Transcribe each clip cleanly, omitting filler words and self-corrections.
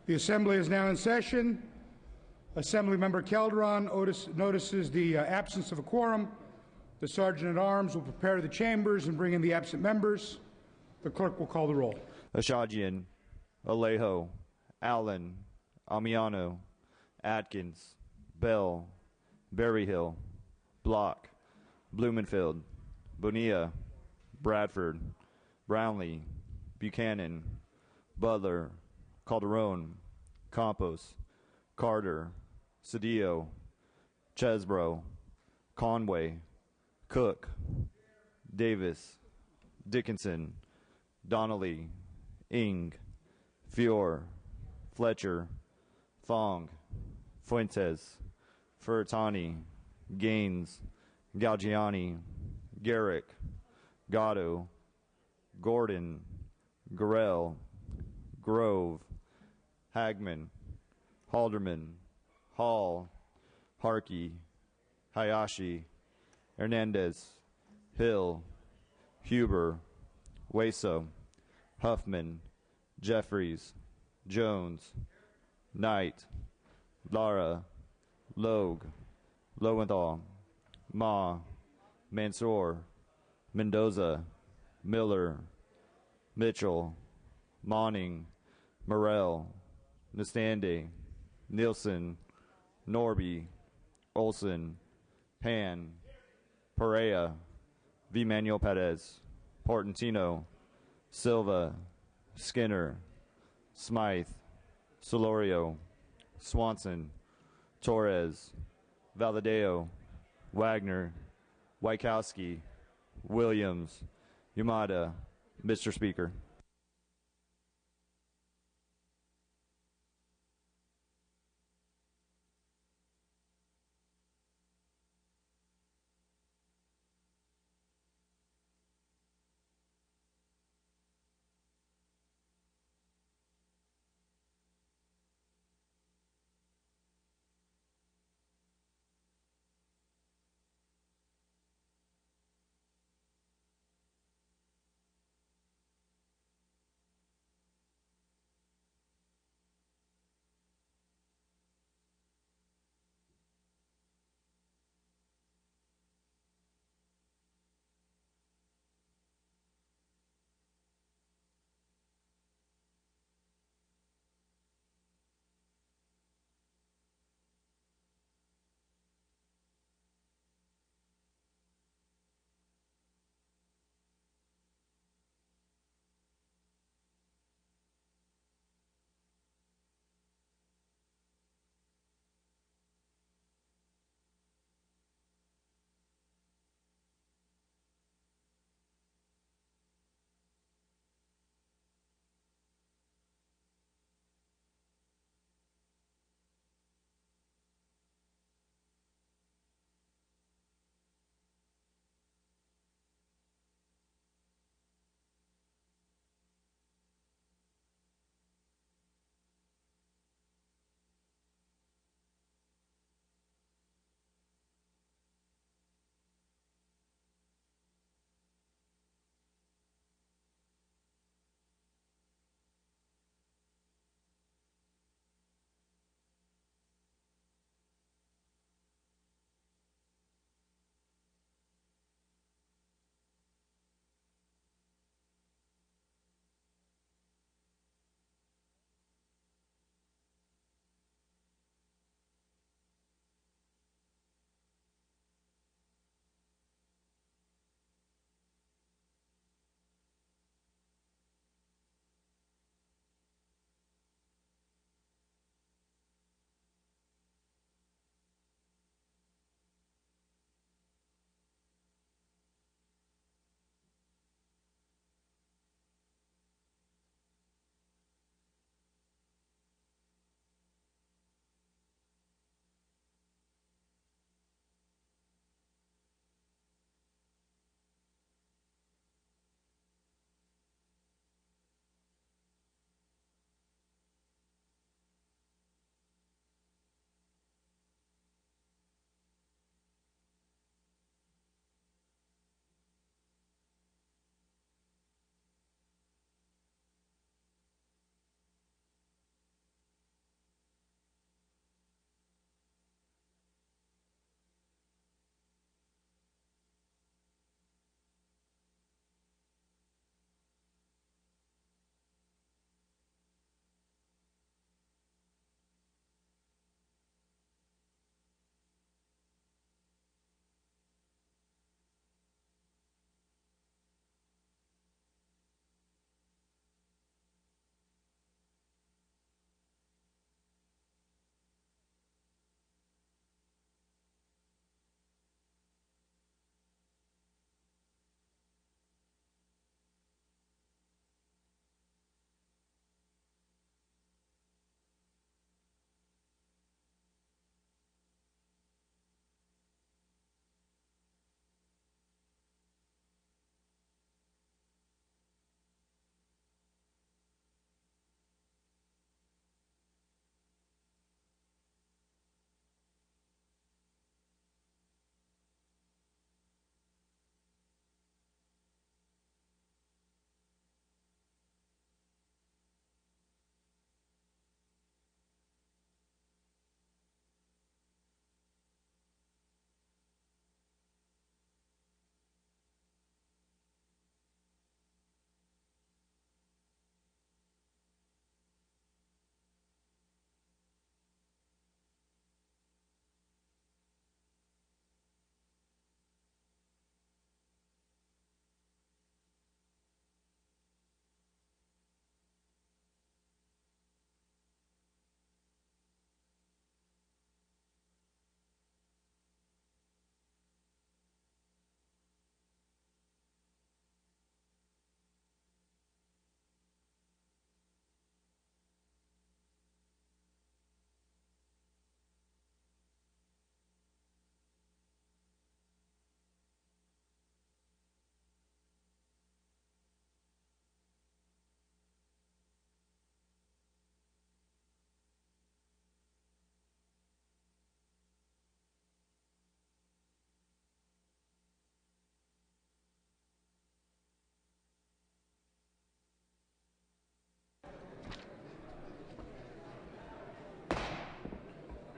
The Assembly is now in session. Assemblymember Calderon notices the absence of a quorum. The Sergeant-at-Arms will prepare the chambers and bring in the absent members. The clerk will call the roll. Ashajian, Alejo, Allen, Amiano, Atkins, Bell, Berryhill, Block, Blumenfield, Bonilla, Bradford, Brownlee, Buchanan, Butler, Calderon, Campos, Carter, Cedillo, Chesbro, Conway, Cook, Davis, Dickinson, Donnelly, Ing, Fior, Fletcher, Fong, Fuentes, Furtani, Gaines, Galgiani, Garrick, Gatto, Gordon, Gorell, Grove, Hagman, Halderman, Hall, Harkey, Hayashi, Hernandez, Hill, Huber, Weso, Huffman, Jeffries, Jones, Knight, Lara, Logue, Lowenthal, Ma, Mansour, Mendoza, Miller, Mitchell, Monning, Morrell, Nastande, Nielsen, Norby, Olson, Pan, Perea, V. Manuel Perez, Portantino, Silva, Skinner, Smythe, Solorio, Swanson, Torres, Valadeo, Wagner, Wykowski, Williams, Yamada. Mr. Speaker.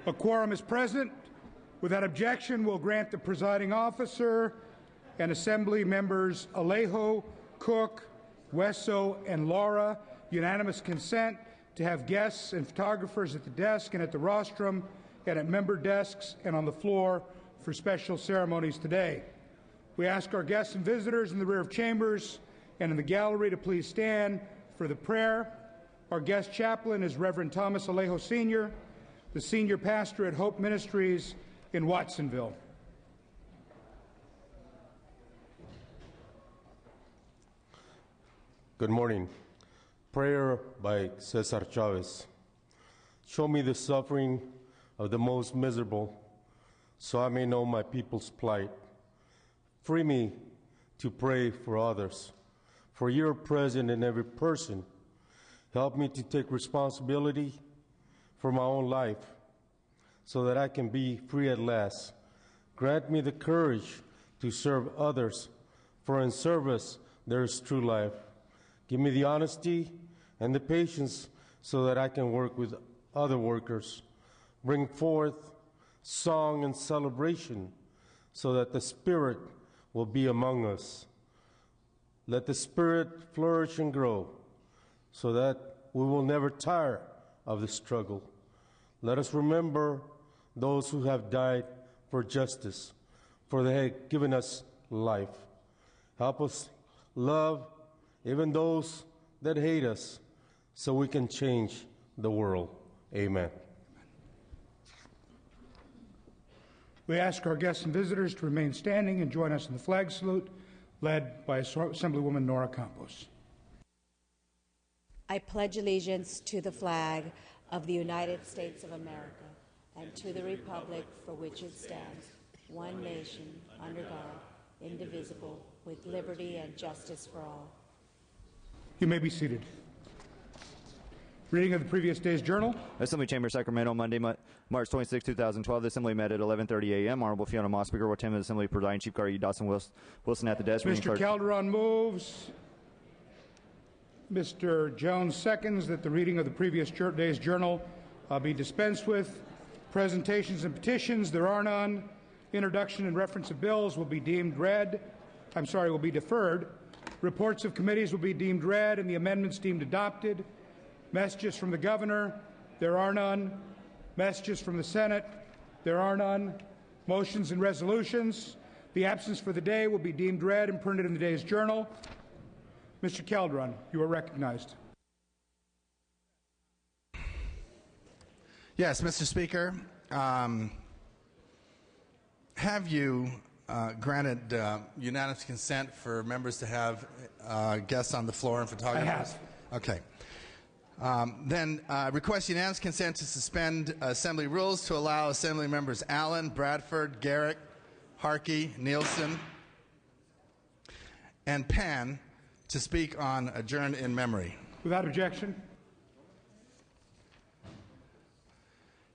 A quorum is present. Without objection, we'll grant the presiding officer and Assembly members Alejo, Cook, Wesso, and Laura unanimous consent to have guests and photographers at the desk and at the rostrum and at member desks and on the floor for special ceremonies today. We ask our guests and visitors in the rear of chambers and in the gallery to please stand for the prayer. Our guest chaplain is Reverend Thomas Alejo Sr., the senior pastor at Hope Ministries in Watsonville. Good morning. Prayer by Cesar Chavez. Show me the suffering of the most miserable, so I may know my people's plight. Free me to pray for others, for you're present in every person. Help me to take responsibility for my own life, so that I can be free at last. Grant me the courage to serve others, for in service there is true life. Give me the honesty and the patience so that I can work with other workers. Bring forth song and celebration so that the Spirit will be among us. Let the Spirit flourish and grow so that we will never tire of the struggle. Let us remember those who have died for justice, for they have given us life. Help us love even those that hate us, so we can change the world. Amen. We ask our guests and visitors to remain standing and join us in the flag salute, led by Assemblywoman Nora Campos. I pledge allegiance to the flag of the United States of America and to the republic for which it stands, one nation, under God, indivisible, with liberty and justice for all. You may be seated. Reading of the previous day's journal. Assembly Chamber, Sacramento, Monday, March 26, 2012. The Assembly met at 11:30 a.m. Honorable Fiona Moss, Speaker, will attend the Assembly, presiding Chief Guard Dawson Wilson at the desk. Mr. Calderon moves. Mr. Jones seconds that the reading of the previous day's journal be dispensed with. Presentations and petitions, there are none. Introduction and reference of bills will be will be deferred. Reports of committees will be deemed read and the amendments deemed adopted. Messages from the governor, there are none. Messages from the Senate, there are none. Motions and resolutions, the absence for the day will be deemed read and printed in the day's journal. Mr. Calderon, you are recognized. Yes, Mr. Speaker. Have you granted unanimous consent for members to have guests on the floor and photographers? I have. Okay. Then request unanimous consent to suspend Assembly rules to allow Assembly members Allen, Bradford, Garrett, Harkey, Nielsen, and Pan to speak on Adjourned in Memory. Without objection.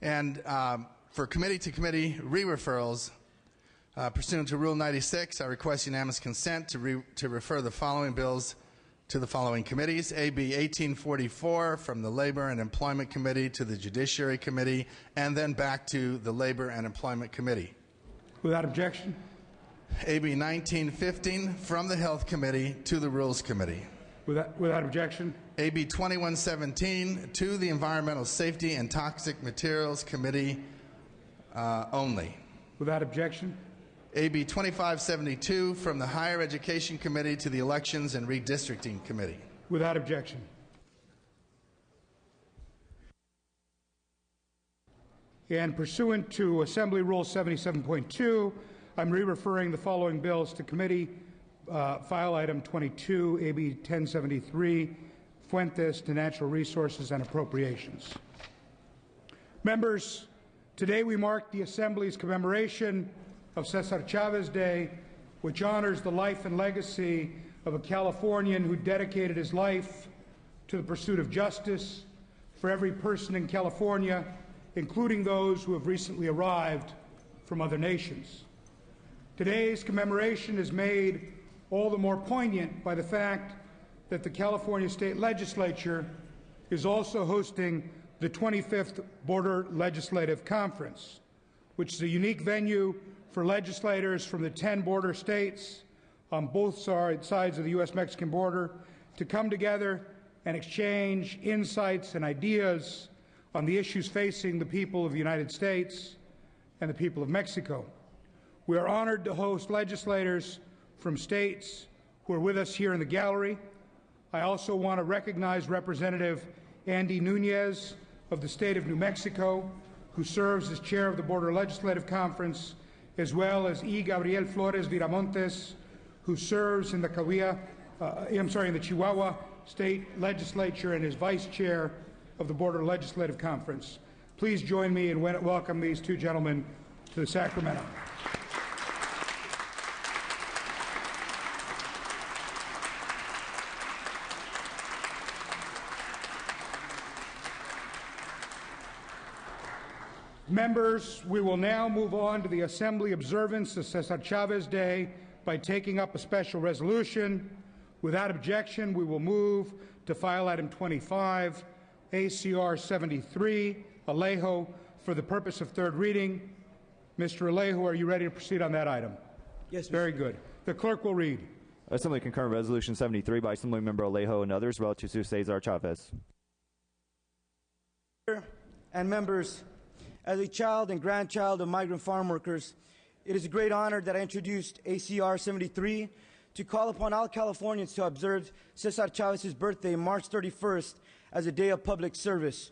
And for committee-to-committee re-referrals, pursuant to Rule 96, I request unanimous consent to refer the following bills to the following committees. AB 1844 from the Labor and Employment Committee to the Judiciary Committee, and then back to the Labor and Employment Committee. Without objection. AB 1915 from the Health Committee to the Rules Committee. Without objection. AB 2117 to the Environmental Safety and Toxic Materials Committee only. Without objection. AB 2572 from the Higher Education Committee to the Elections and Redistricting Committee. Without objection. And pursuant to Assembly Rule 77.2, I'm re-referring the following bills to committee. File item 22, AB 1073, Fuentes to Natural Resources and Appropriations. Members, today we mark the Assembly's commemoration of Cesar Chavez Day, which honors the life and legacy of a Californian who dedicated his life to the pursuit of justice for every person in California, including those who have recently arrived from other nations. Today's commemoration is made all the more poignant by the fact that the California State Legislature is also hosting the the 25th Border Legislative Conference, which is a unique venue for legislators from the 10 border states on both sides of the U.S.-Mexican border to come together and exchange insights and ideas on the issues facing the people of the United States and the people of Mexico. We are honored to host legislators from states who are with us here in the gallery. I also want to recognize Representative Andy Nunez of the state of New Mexico, who serves as chair of the Border Legislative Conference, as well as E. Gabriel Flores Viramontes, who serves in the Chihuahua State Legislature and is vice chair of the Border Legislative Conference. Please join me in welcoming these two gentlemen to Sacramento. Members, we will now move on to the Assembly observance of Cesar Chavez Day by taking up a special resolution. Without objection, we will move to file item 25, ACR 73, Alejo, for the purpose of third reading. Mr. Alejo, are you ready to proceed on that item? Yes, Mr. Very good. The clerk will read. Assembly concurrent resolution 73 by Assemblymember Alejo and others relative to Cesar Chavez. And members, as a child and grandchild of migrant farm workers, it is a great honor that I introduced ACR 73 to call upon all Californians to observe Cesar Chavez's birthday, March 31st, as a day of public service.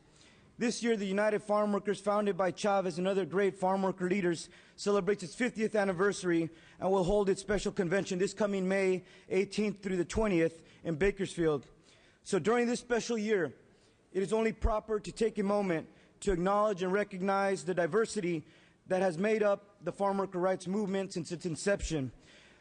This year, the United Farm Workers, founded by Chavez and other great farm worker leaders, celebrates its 50th anniversary and will hold its special convention this coming May 18th through the 20th in Bakersfield. So during this special year, it is only proper to take a moment to acknowledge and recognize the diversity that has made up the farm worker rights movement since its inception.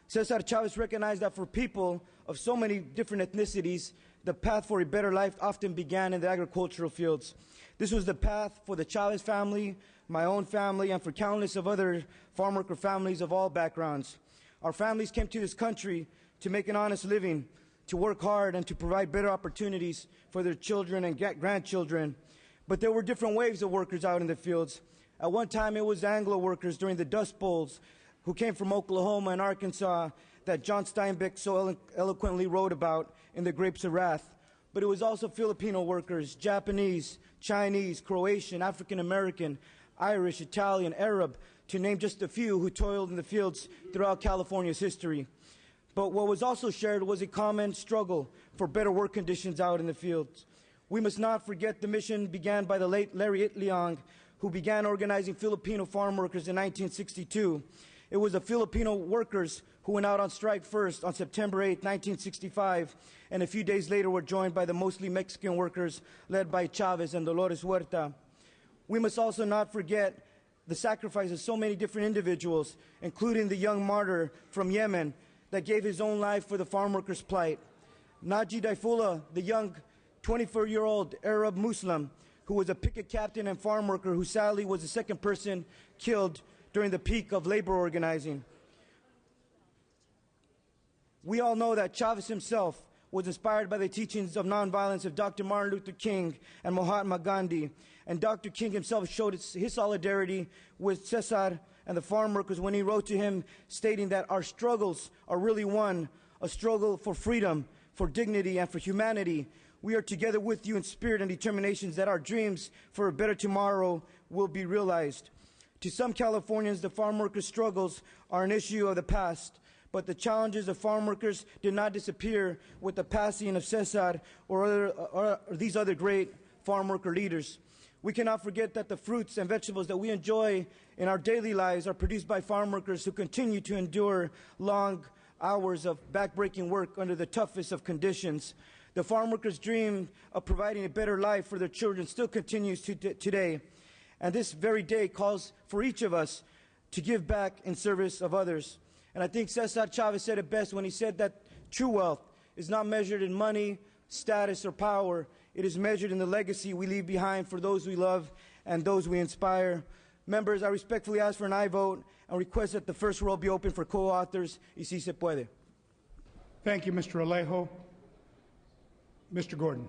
Cesar Chavez recognized that for people of so many different ethnicities, the path for a better life often began in the agricultural fields. This was the path for the Chavez family, my own family, and for countless of other farm worker families of all backgrounds. Our families came to this country to make an honest living, to work hard, and to provide better opportunities for their children and grandchildren. But there were different waves of workers out in the fields. At one time, it was Anglo workers during the Dust Bowls who came from Oklahoma and Arkansas that John Steinbeck so eloquently wrote about in The Grapes of Wrath. But it was also Filipino workers, Japanese, Chinese, Croatian, African American, Irish, Italian, Arab, to name just a few who toiled in the fields throughout California's history. But what was also shared was a common struggle for better work conditions out in the fields. We must not forget the mission began by the late Larry Itliong, who began organizing Filipino farm workers in 1962. It was the Filipino workers who went out on strike first on September 8, 1965, and a few days later were joined by the mostly Mexican workers led by Chavez and Dolores Huerta. We must also not forget the sacrifice of so many different individuals, including the young martyr from Yemen that gave his own life for the farm workers' plight. Naji Daifullah, the young 24-year-old Arab Muslim who was a picket captain and farm worker who sadly was the second person killed during the peak of labor organizing. We all know that Chavez himself was inspired by the teachings of nonviolence of Dr. Martin Luther King and Mahatma Gandhi, and Dr. King himself showed his solidarity with Cesar and the farm workers when he wrote to him stating that our struggles are really one, a struggle for freedom, for dignity, and for humanity. We are together with you in spirit and determinations that our dreams for a better tomorrow will be realized. To some Californians, the farm workers' struggles are an issue of the past, but the challenges of farm workers did not disappear with the passing of Cesar or these other great farm worker leaders. We cannot forget that the fruits and vegetables that we enjoy in our daily lives are produced by farm workers who continue to endure long hours of backbreaking work under the toughest of conditions. The farm workers' dream of providing a better life for their children still continues today. And this very day calls for each of us to give back in service of others. And I think Cesar Chavez said it best when he said that true wealth is not measured in money, status, or power. It is measured in the legacy we leave behind for those we love and those we inspire. Members, I respectfully ask for an aye vote and request that the first roll be open for co-authors. Y si se puede. Thank you, Mr. Alejo. Mr. Gordon.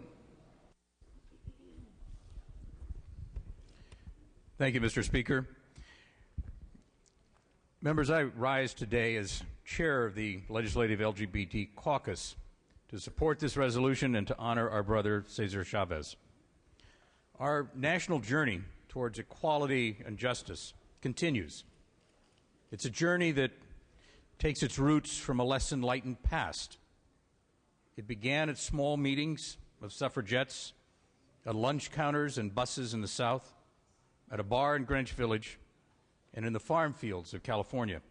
Thank you, Mr. Speaker. Members, I rise today as chair of the Legislative LGBT Caucus to support this resolution and to honor our brother Cesar Chavez. Our national journey towards equality and justice continues. It's a journey that takes its roots from a less enlightened past. It began at small meetings of suffragettes, at lunch counters and buses in the South, at a bar in Greenwich Village, and in the farm fields of California.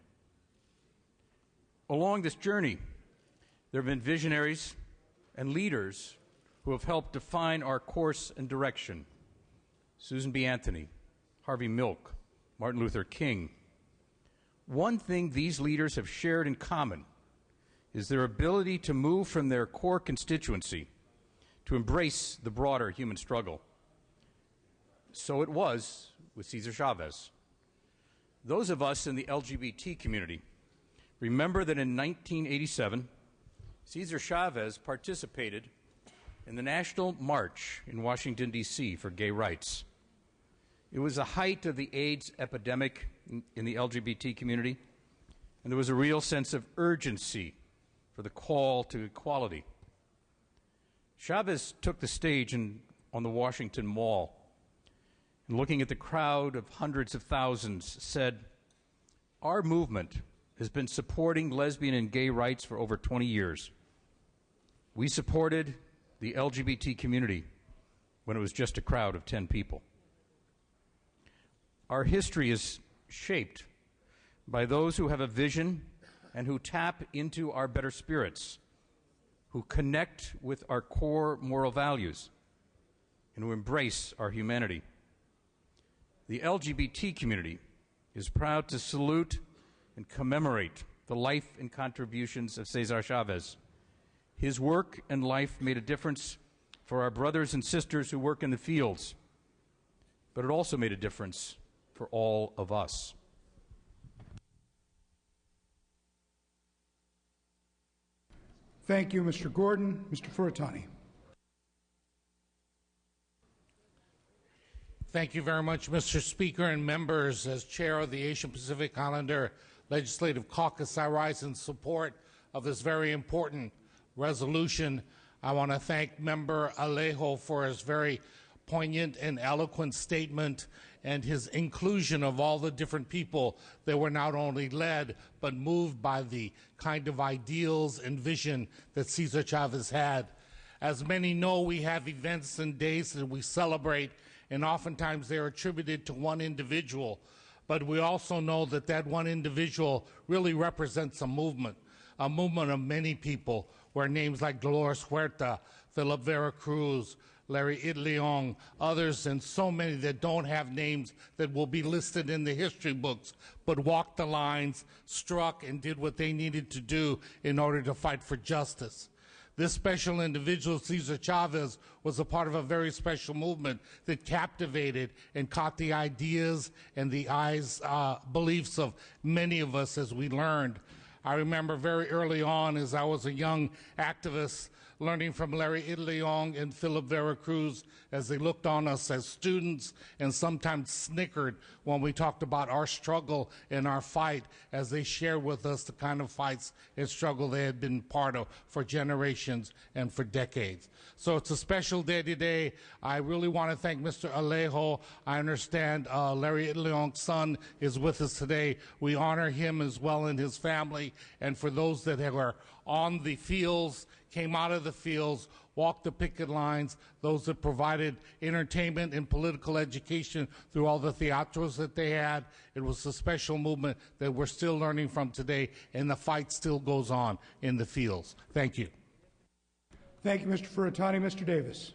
Along this journey, there have been visionaries and leaders who have helped define our course and direction. Susan B. Anthony, Harvey Milk, Martin Luther King. One thing these leaders have shared in common is their ability to move from their core constituency to embrace the broader human struggle. So it was with Cesar Chavez. Those of us in the LGBT community remember that in 1987, Cesar Chavez participated in the National March in Washington, D.C. for gay rights. It was the height of the AIDS epidemic in the LGBT community, and there was a real sense of urgency for the call to equality. Chavez took the stage on the Washington Mall, and looking at the crowd of hundreds of thousands, said, "Our movement has been supporting lesbian and gay rights for over 20 years. We supported the LGBT community when it was just a crowd of 10 people." Our history is shaped by those who have a vision and who tap into our better spirits, who connect with our core moral values, and who embrace our humanity. The LGBT community is proud to salute and commemorate the life and contributions of Cesar Chavez. His work and life made a difference for our brothers and sisters who work in the fields, but it also made a difference for all of us. Thank you, Mr. Gordon. Mr. Furutani. Thank you very much, Mr. Speaker and members. As chair of the Asian Pacific Islander Legislative Caucus, I rise in support of this very important resolution. I want to thank Member Alejo for his very poignant and eloquent statement and his inclusion of all the different people that were not only led but moved by the kind of ideals and vision that Cesar Chavez had. As many know, we have events and days that we celebrate, and oftentimes they're attributed to one individual. But we also know that that one individual really represents a movement of many people, where names like Dolores Huerta, Philip Vera Cruz, Larry Itliong, others, and so many that don't have names that will be listed in the history books, but walked the lines, struck, and did what they needed to do in order to fight for justice. This special individual, Cesar Chavez, was a part of a very special movement that captivated and caught the ideas and the beliefs of many of us as we learned. I remember very early on, as I was a young activist, learning from Larry Itliong and Philip Vera Cruz as they looked on us as students and sometimes snickered when we talked about our struggle and our fight, as they shared with us the kind of fights and struggle they had been part of for generations and for decades. So it's a special day today. I really want to thank Mr. Alejo. I understand Larry Itliong's son is with us today. We honor him as well and his family. And for those that were on the fields, came out of the fields, walked the picket lines, those that provided entertainment and political education through all the theaters that they had. It was a special movement that we're still learning from today, and the fight still goes on in the fields. Thank you. Thank you, Mr. Furutani. Mr. Davis.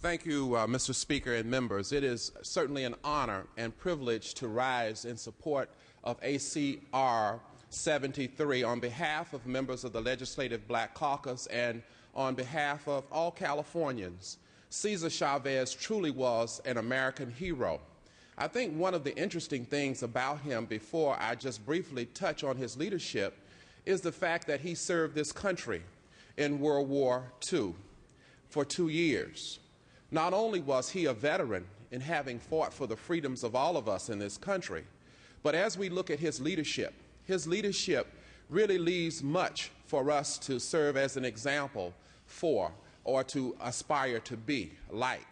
Thank you, Mr. Speaker and members. It is certainly an honor and privilege to rise in support of ACR 73 on behalf of members of the Legislative Black Caucus and on behalf of all Californians. Cesar Chavez truly was an American hero. I think one of the interesting things about him, before I just briefly touch on his leadership, is the fact that he served this country in World War II for 2 years. Not only was he a veteran in having fought for the freedoms of all of us in this country, but as we look at his leadership really leaves much for us to serve as an example for or to aspire to be like.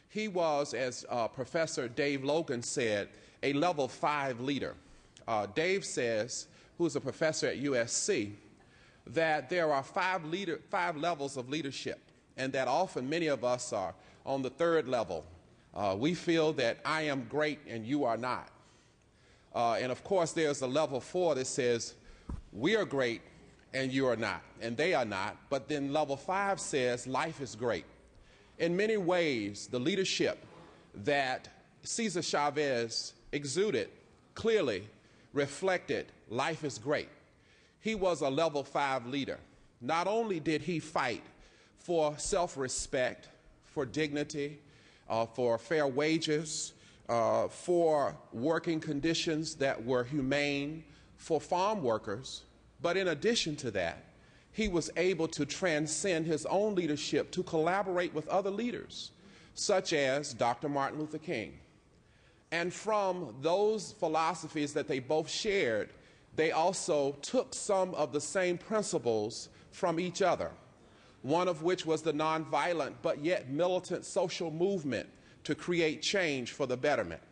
He was, as Professor Dave Logan said, a level 5 leader. Dave says, who's a professor at USC, that there are five levels of leadership, and that often many of us are on the 3rd level. We feel that I am great and you are not. And of course, there's a level 4 that says we are great and you are not, and they are not. But then level 5 says life is great. In many ways, the leadership that Cesar Chavez exuded clearly reflected life is great. He was a level 5 leader. Not only did he fight for self-respect, for dignity, for fair wages, for working conditions that were humane for farm workers, but in addition to that, he was able to transcend his own leadership to collaborate with other leaders, such as Dr. Martin Luther King. And from those philosophies that they both shared, they also took some of the same principles from each other, one of which was the nonviolent but yet militant social movement to create change for the betterment.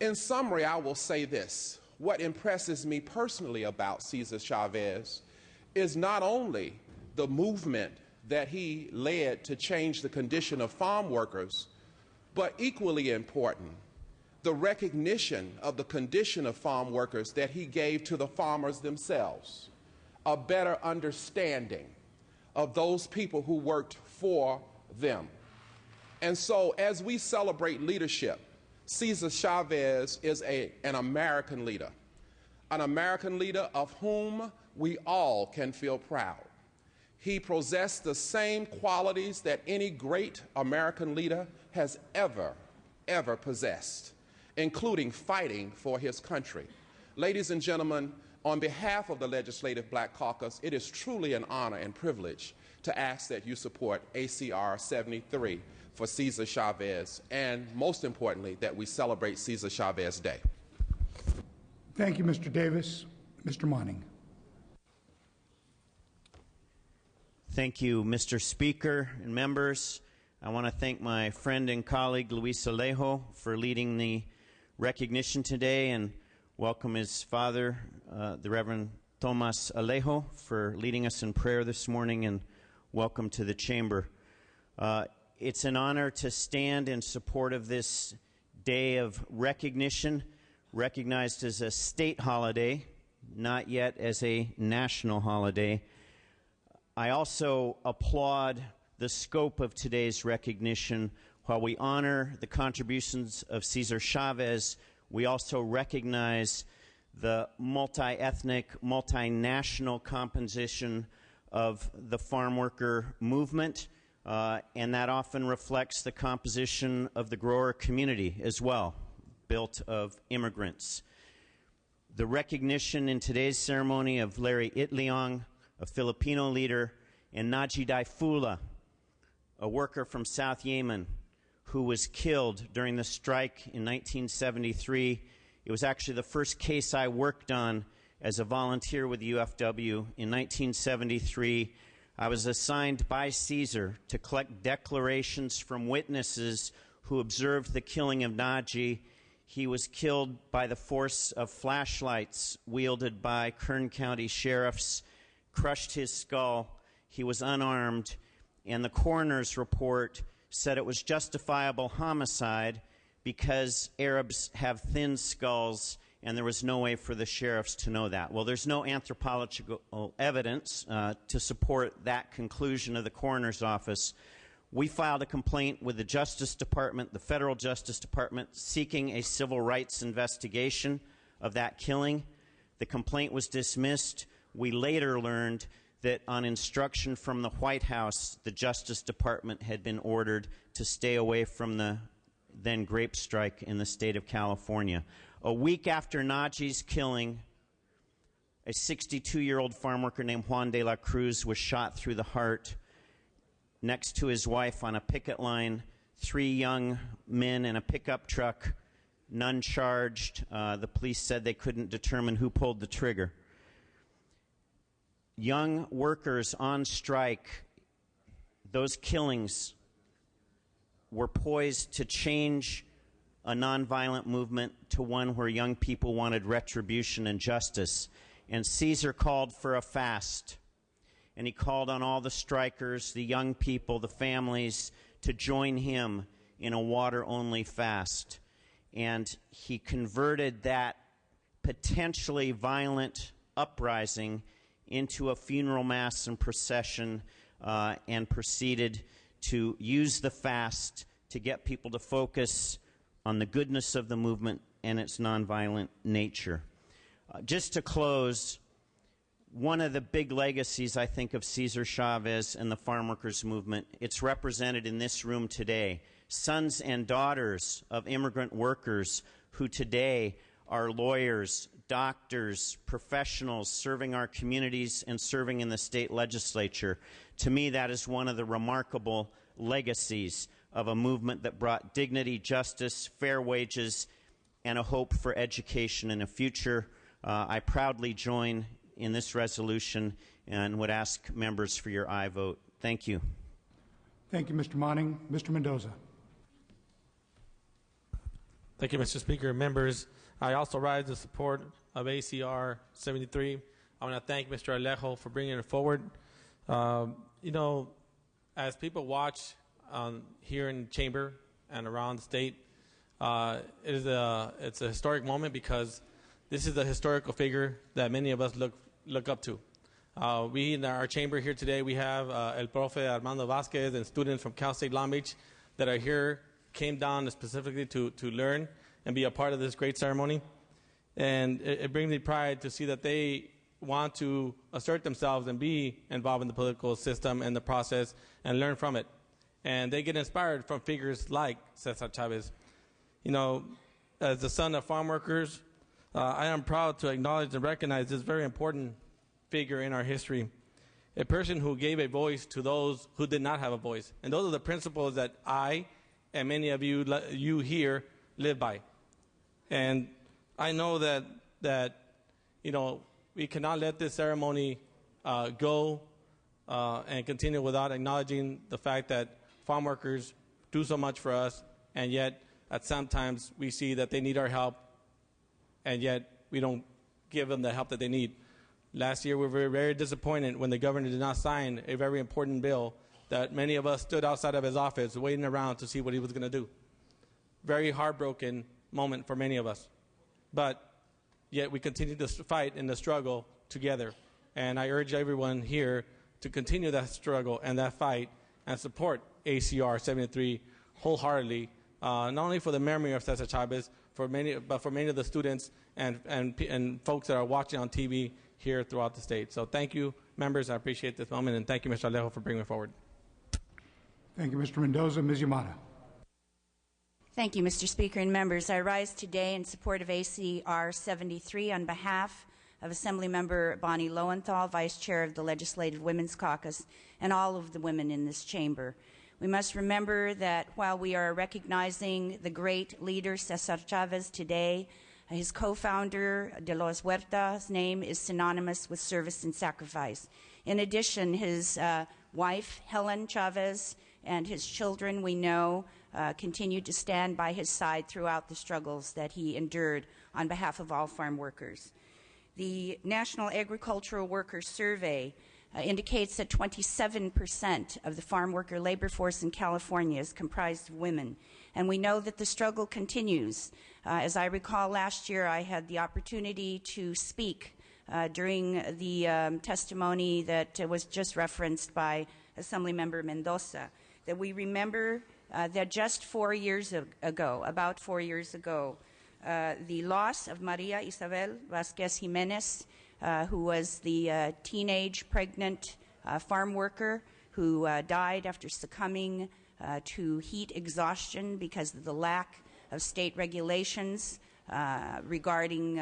In summary, I will say this. What impresses me personally about Cesar Chavez is not only the movement that he led to change the condition of farm workers, but equally important, the recognition of the condition of farm workers that he gave to the farmers themselves, a better understanding of those people who worked for them. And so as we celebrate leadership, Cesar Chavez is an American leader of whom we all can feel proud. He possessed the same qualities that any great American leader has ever possessed, including fighting for his country. Ladies and gentlemen, on behalf of the Legislative Black Caucus, it is truly an honor and privilege to ask that you support ACR 73 for Cesar Chavez, and most importantly, that we celebrate Cesar Chavez Day. Thank you, Mr. Davis. Mr. Monning. Thank you, Mr. Speaker and members. I want to thank my friend and colleague, Luis Alejo, for leading the recognition today, and welcome his father, the Reverend Tomas Alejo, for leading us in prayer this morning, and welcome to the chamber. It's an honor to stand in support of this day of recognition, recognized as a state holiday, not yet as a national holiday. I also applaud the scope of today's recognition. While we honor the contributions of Cesar Chavez, we also recognize the multi-ethnic, multinational composition of the farm worker movement, and that often reflects the composition of the grower community as well, built of immigrants. The recognition in today's ceremony of Larry Itliong, a Filipino leader, and Naji Daifula, a worker from South Yemen who was killed during the strike in 1973. It was actually the first case I worked on as a volunteer with the UFW. In 1973, I was assigned by Cesar to collect declarations from witnesses who observed the killing of Naji. He was killed by the force of flashlights wielded by Kern County sheriffs, crushed his skull. He was unarmed, and the coroner's report said it was justifiable homicide because Arabs have thin skulls, and there was no way for the sheriffs to know that. Well, there's no anthropological evidence to support that conclusion of the coroner's office. We filed a complaint with the Justice Department, the Federal Justice Department, seeking a civil rights investigation of that killing. The complaint was dismissed. We later learned that on instruction from the White House, the Justice Department had been ordered to stay away from the then grape strike in the state of California. A week after Naji's killing, a 62-year-old farm worker named Juan de la Cruz was shot through the heart next to his wife on a picket line 3 young men in a pickup truck, none charged. The police said they couldn't determine who pulled the trigger. Young workers on strike, those killings were poised to change a nonviolent movement to one where young people wanted retribution and justice. And Caesar called for a fast. And he called on all the strikers, the young people, the families, to join him in a water-only fast. And he converted that potentially violent uprising into a funeral mass and procession, and proceeded to use the fast to get people to focus on the goodness of the movement and its nonviolent nature. Just to close, one of the big legacies, I think, of Cesar Chavez and the farm workers movement, it's represented in this room today. Sons and daughters of immigrant workers who today are lawyers, doctors, professionals serving our communities and serving in the state legislature. To me, that is one of the remarkable legacies of a movement that brought dignity, justice, fair wages, and a hope for education in a future. I proudly join in this resolution and would ask members for your aye vote. Thank you. Thank you, Mr. Monning. Mr. Mendoza. Thank you, Mr. Speaker. Members, I also rise in support of ACR 73. I want to thank Mr. Alejo for bringing it forward. You know, as people watch here in the chamber and around the state, it's a historic moment because this is a historical figure that many of us look up to. We in our chamber here today, we have El Profe Armando Vasquez and students from Cal State Long Beach that are here, came down specifically to learn and be a part of this great ceremony. And it brings me pride to see that they want to assert themselves and be involved in the political system and the process and learn from it. And they get inspired from figures like Cesar Chavez. You know, as the son of farm workers, I am proud to acknowledge and recognize this very important figure in our history, a person who gave a voice to those who did not have a voice. And those are the principles that I and many of you here live by. And I know that you know, we cannot let this ceremony go and continue without acknowledging the fact that farm workers do so much for us, and yet at sometimes we see that they need our help, and yet we don't give them the help that they need. Last year we were very disappointed when the governor did not sign a very important bill that many of us stood outside of his office waiting around to see what he was going to do. Very heartbroken moment for many of us. But yet we continue to fight in the struggle together. And I urge everyone here to continue that struggle and that fight and support ACR 73 wholeheartedly, not only for the memory of Cesar Chavez, but for many of the students and folks that are watching on TV here throughout the state. So thank you, members. I appreciate this moment, and thank you, Mr. Alejo, for bringing it forward. Thank you, Mr. Mendoza. Ms. Yamada. Thank you, Mr. Speaker and members. I rise today in support of ACR 73 on behalf of Assemblymember Bonnie Lowenthal, Vice Chair of the Legislative Women's Caucus, and all of the women in this chamber. We must remember that while we are recognizing the great leader Cesar Chavez today, his co-founder, De Los Huerta's name is synonymous with service and sacrifice. In addition, his wife, Helen Chavez, and his children, we know, continued to stand by his side throughout the struggles that he endured on behalf of all farm workers. The National Agricultural Workers Survey indicates that 27% of the farm worker labor force in California is comprised of women. And we know that the struggle continues. As I recall, last year I had the opportunity to speak during the testimony that was just referenced by Assemblymember Mendoza, that we remember that just 4 years ago, about 4 years ago, the loss of Maria Isabel Vasquez Jimenez, who was the teenage pregnant farm worker who died after succumbing to heat exhaustion because of the lack of state regulations regarding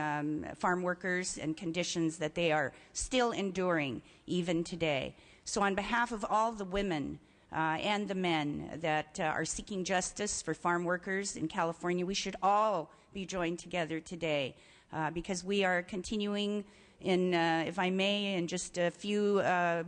farm workers and conditions that they are still enduring even today. So on behalf of all the women and the men that are seeking justice for farm workers in California. We should all be joined together today because we are continuing in, if I may, in just a few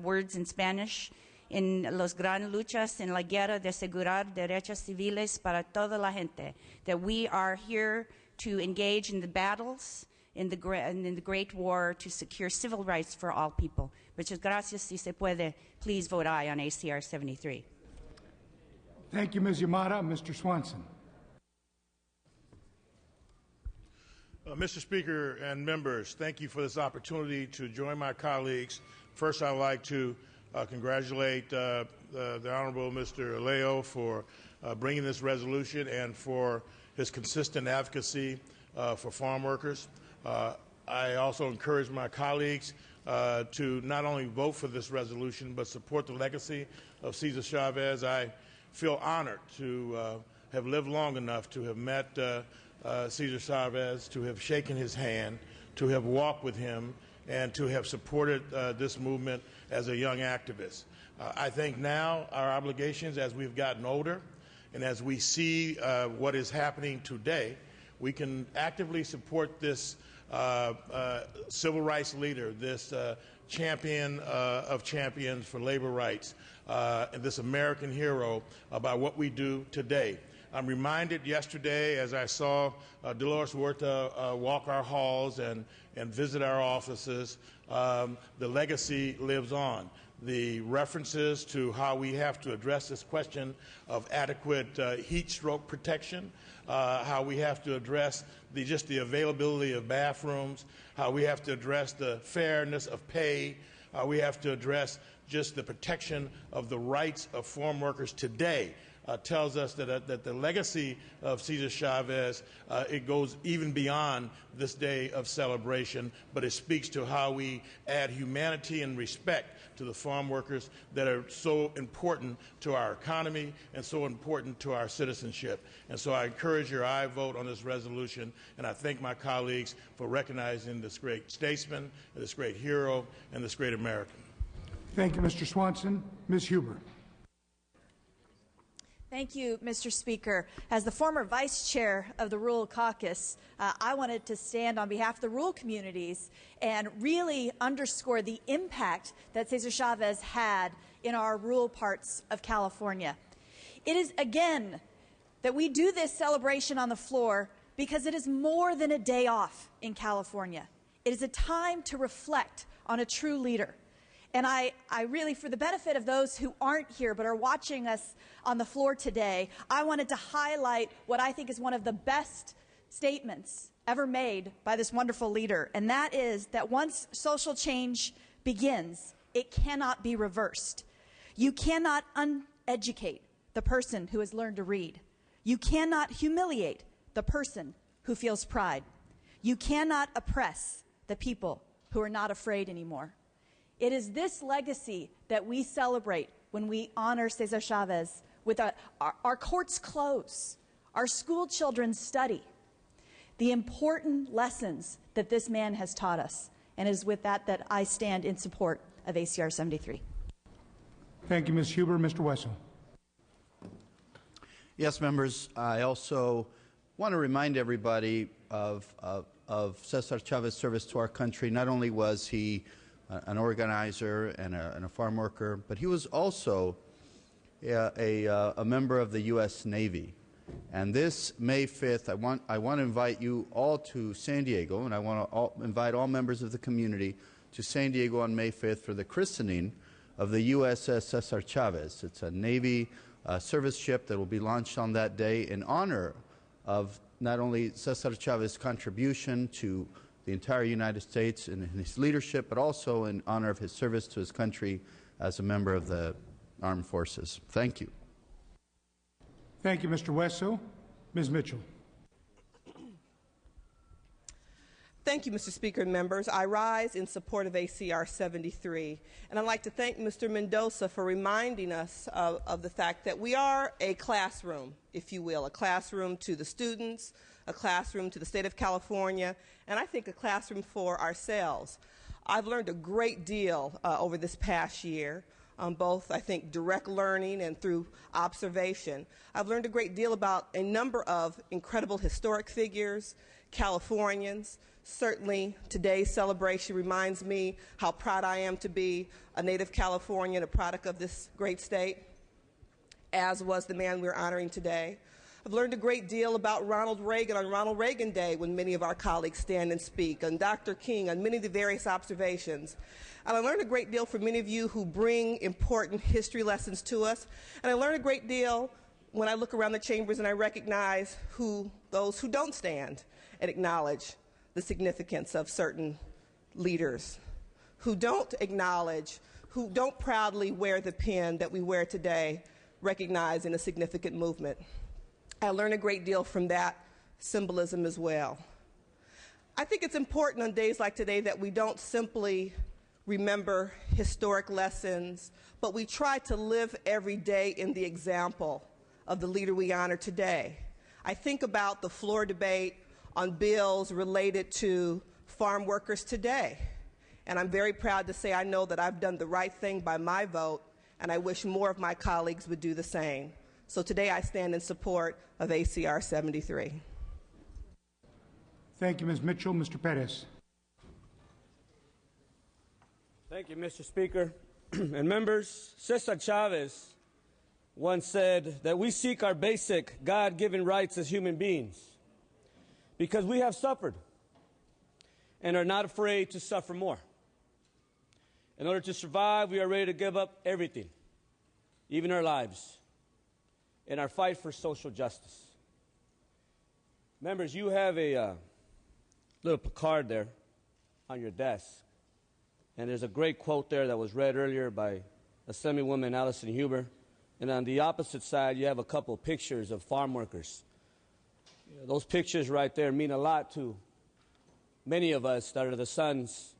words in Spanish, en los gran luchas en la guerra de asegurar derechos civiles para toda la gente, that we are here to engage in the battles in the great war to secure civil rights for all people. Muchas gracias. Si se puede, please vote aye on ACR 73. Thank you, Ms. Yamada. Mr. Swanson. Mr. Speaker and members, thank you for this opportunity to join my colleagues. First, I'd like to congratulate the Honorable Mr. Alejo for bringing this resolution and for his consistent advocacy for farm workers. I also encourage my colleagues to not only vote for this resolution but support the legacy of Cesar Chavez. I feel honored to have lived long enough to have met Cesar Chavez, to have shaken his hand, to have walked with him, and to have supported this movement as a young activist. I think now our obligations as we've gotten older and as we see what is happening today, we can actively support this civil rights leader, this champion of champions for labor rights, and this American hero about what we do today. I'm reminded yesterday as I saw Dolores Huerta walk our halls and visit our offices, the legacy lives on. The references to how we have to address this question of adequate heat stroke protection, how we have to address just the availability of bathrooms, how we have to address the fairness of pay, we have to address just the protection of the rights of farm workers today. Tells us that the legacy of Cesar Chavez, it goes even beyond this day of celebration, but it speaks to how we add humanity and respect to the farm workers that are so important to our economy and so important to our citizenship. And so I encourage your aye vote on this resolution, and I thank my colleagues for recognizing this great statesman, this great hero, and this great American. Thank you, Mr. Swanson. Ms. Huber. Thank you, Mr. Speaker. As the former vice chair of the Rural Caucus, I wanted to stand on behalf of the rural communities and really underscore the impact that Cesar Chavez had in our rural parts of California. It is, again, that we do this celebration on the floor because it is more than a day off in California. It is a time to reflect on a true leader. And I really, for the benefit of those who aren't here but are watching us on the floor today, I wanted to highlight what I think is one of the best statements ever made by this wonderful leader, and that is that once social change begins, it cannot be reversed. You cannot uneducate the person who has learned to read. You cannot humiliate the person who feels pride. You cannot oppress the people who are not afraid anymore. It is this legacy that we celebrate when we honor Cesar Chavez with our courts close, our school children study, the important lessons that this man has taught us. And it is with that that I stand in support of ACR 73. Thank you, Ms. Huber. Mr. Wessel. Yes, members, I also want to remind everybody of Cesar Chavez's service to our country. Not only was he an organizer and a farm worker, but he was also a member of the U.S. Navy. And this May 5th, I want to invite you all to San Diego, and I want to invite all members of the community to San Diego on May 5th for the christening of the USS Cesar Chavez. It's a Navy service ship that will be launched on that day in honor of not only Cesar Chavez's contribution to the entire United States and his leadership, but also in honor of his service to his country as a member of the armed forces. Thank you. Thank you, Mr. Wessel. Ms. Mitchell. Thank you, Mr. Speaker and members. I rise in support of ACR 73. And I'd like to thank Mr. Mendoza for reminding us of the fact that we are a classroom, if you will, a classroom to the students, a classroom to the state of California, and I think a classroom for ourselves. I've learned a great deal over this past year both, I think, direct learning and through observation. I've learned a great deal about a number of incredible historic figures, Californians. Certainly, today's celebration reminds me how proud I am to be a native Californian, a product of this great state, as was the man we're honoring today. I've learned a great deal about Ronald Reagan on Ronald Reagan Day, when many of our colleagues stand and speak, and Dr. King on many of the various observations. And I learned a great deal from many of you who bring important history lessons to us. And I learned a great deal when I look around the chambers and I recognize those who don't stand and acknowledge the significance of certain leaders, who don't acknowledge, who don't proudly wear the pin that we wear today, recognizing a significant movement. I learned a great deal from that symbolism as well. I think it's important on days like today that we don't simply remember historic lessons, but we try to live every day in the example of the leader we honor today. I think about the floor debate on bills related to farm workers today, and I'm very proud to say I know that I've done the right thing by my vote, and I wish more of my colleagues would do the same. So today I stand in support of ACR 73. Thank you, Ms. Mitchell. Mr. Pettis. Thank you, Mr. Speaker. And members, Cesar Chavez once said that we seek our basic God-given rights as human beings because we have suffered and are not afraid to suffer more. In order to survive, we are ready to give up everything, even our lives, in our fight for social justice. Members, you have a little placard there on your desk. And there's a great quote there that was read earlier by Assemblywoman Allison Huber. And on the opposite side, you have a couple pictures of farm workers. You know, those pictures right there mean a lot to many of us that are the sons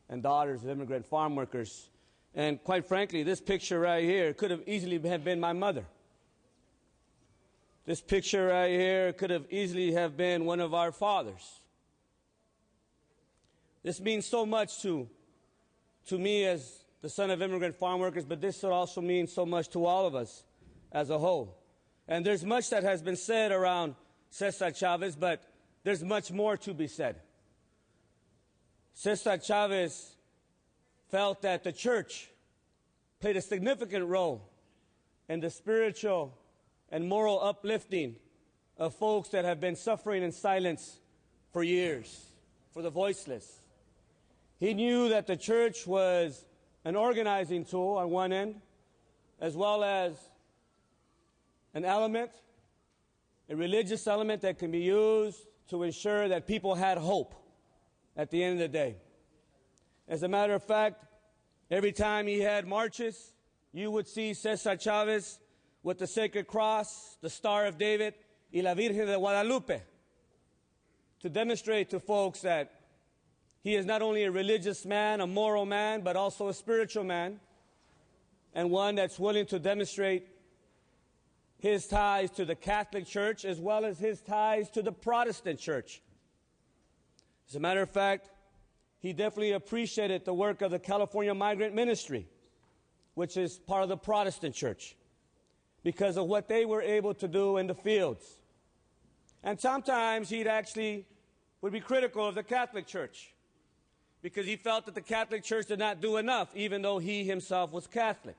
and daughters of immigrant farm workers. And quite frankly, this picture right here could have easily have been my mother. This picture right here could have easily have been one of our fathers. This means so much to me as the son of immigrant farm workers, but this also means so much to all of us as a whole. And there's much that has been said around Cesar Chavez, but there's much more to be said. Cesar Chavez felt that the church played a significant role in the spiritual and moral uplifting of folks that have been suffering in silence for years, for the voiceless. He knew that the church was an organizing tool on one end, as well as an element, a religious element that can be used to ensure that people had hope at the end of the day. As a matter of fact, every time he had marches, you would see Cesar Chavez with the Sacred Cross, the Star of David, y la Virgen de Guadalupe, to demonstrate to folks that he is not only a religious man, a moral man, but also a spiritual man, and one that's willing to demonstrate his ties to the Catholic Church as well as his ties to the Protestant Church. As a matter of fact, he definitely appreciated the work of the California Migrant Ministry, which is part of the Protestant Church, because of what they were able to do in the fields. And sometimes he actually would be critical of the Catholic Church, because he felt that the Catholic Church did not do enough, even though he himself was Catholic.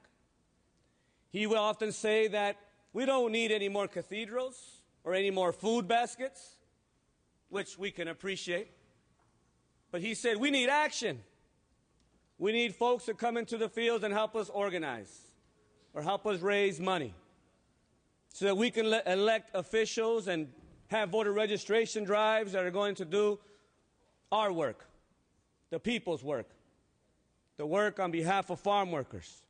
He would often say that we don't need any more cathedrals or any more food baskets, which we can appreciate. But he said we need action. We need folks to come into the fields and help us organize or help us raise money so that we can elect officials and have voter registration drives that are going to do our work, the people's work, the work on behalf of farm workers.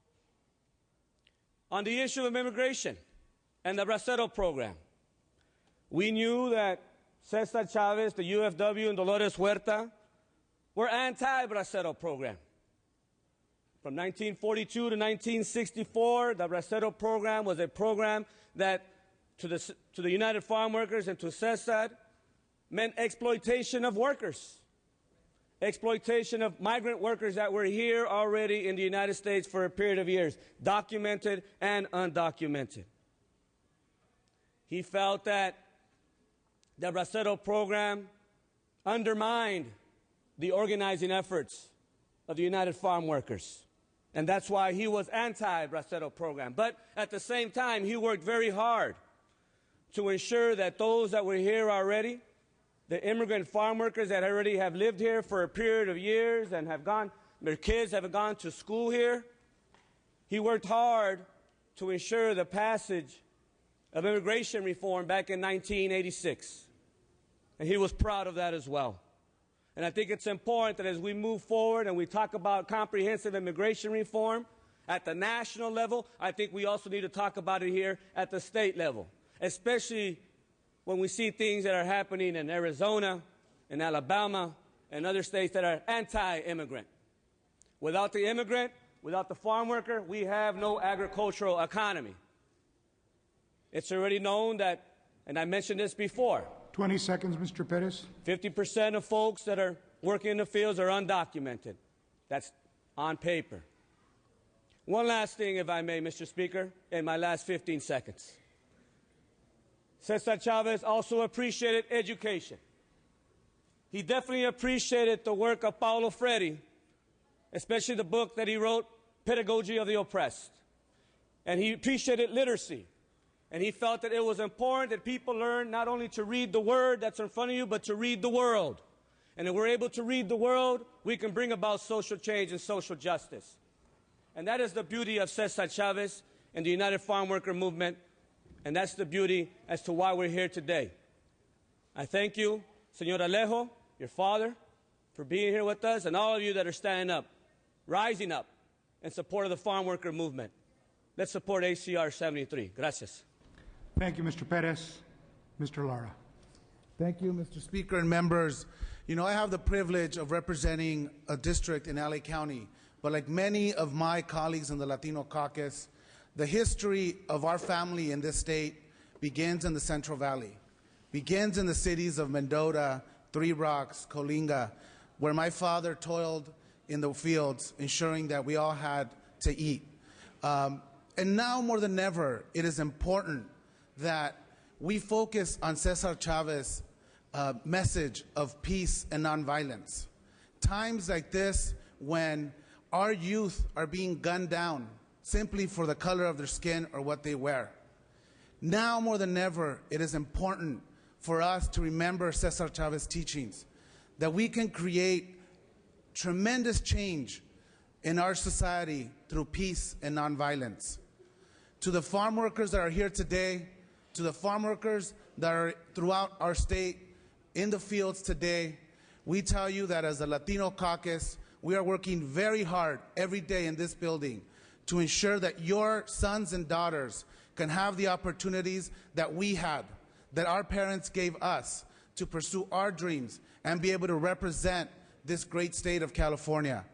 On the issue of immigration and the Bracero program, we knew that Cesar Chavez, the UFW, and Dolores Huerta were anti-Bracero program. From 1942 to 1964, the Bracero program was a program that, to the United Farm Workers and to Cesar, meant exploitation of workers. exploitation of migrant workers that were here already in the United States for a period of years, documented and undocumented. He felt that the Bracero program undermined the organizing efforts of the United Farm Workers. And that's why he was anti-Bracero program. But at the same time, he worked very hard to ensure that those that were here already, the immigrant farm workers that already have lived here for a period of years and have gone, their kids have gone to school here, he worked hard to ensure the passage of immigration reform back in 1986. And he was proud of that as well. And I think it's important that as we move forward and we talk about comprehensive immigration reform at the national level, I think we also need to talk about it here at the state level, especially when we see things that are happening in Arizona, in Alabama, and other states that are anti-immigrant. Without the immigrant, without the farm worker, we have no agricultural economy. It's already known that, and I mentioned this before, 20 seconds, Mr. Pettis. 50% of folks that are working in the fields are undocumented. That's on paper. One last thing, if I may, Mr. Speaker, in my last 15 seconds. Cesar Chavez also appreciated education. He definitely appreciated the work of Paulo Freire, especially the book that he wrote, Pedagogy of the Oppressed. And he appreciated literacy. And he felt that it was important that people learn not only to read the word that's in front of you, but to read the world. And if we're able to read the world, we can bring about social change and social justice. And that is the beauty of Cesar Chavez and the United Farm Worker Movement. And that's the beauty as to why we're here today. I thank you, Senor Alejo, your father, for being here with us, and all of you that are standing up, rising up in support of the Farm Worker Movement. Let's support ACR 73. Gracias. Thank you, Mr. Pettis. Mr. Lara. Thank you, Mr. Speaker and members. You know, I have the privilege of representing a district in LA County, but like many of my colleagues in the Latino caucus, the history of our family in this state begins in the Central Valley, begins in the cities of Mendota, Three Rocks, Coalinga, where my father toiled in the fields, ensuring that we all had to eat. And now more than ever, it is important that we focus on Cesar Chavez's message of peace and nonviolence. Times like this, when our youth are being gunned down simply for the color of their skin or what they wear. Now more than ever, it is important for us to remember Cesar Chavez's teachings, that we can create tremendous change in our society through peace and nonviolence. To the farm workers that are here today, to the farm workers that are throughout our state in the fields today, we tell you that as the Latino caucus, we are working very hard every day in this building to ensure that your sons and daughters can have the opportunities that we had, that our parents gave us to pursue our dreams and be able to represent this great state of California.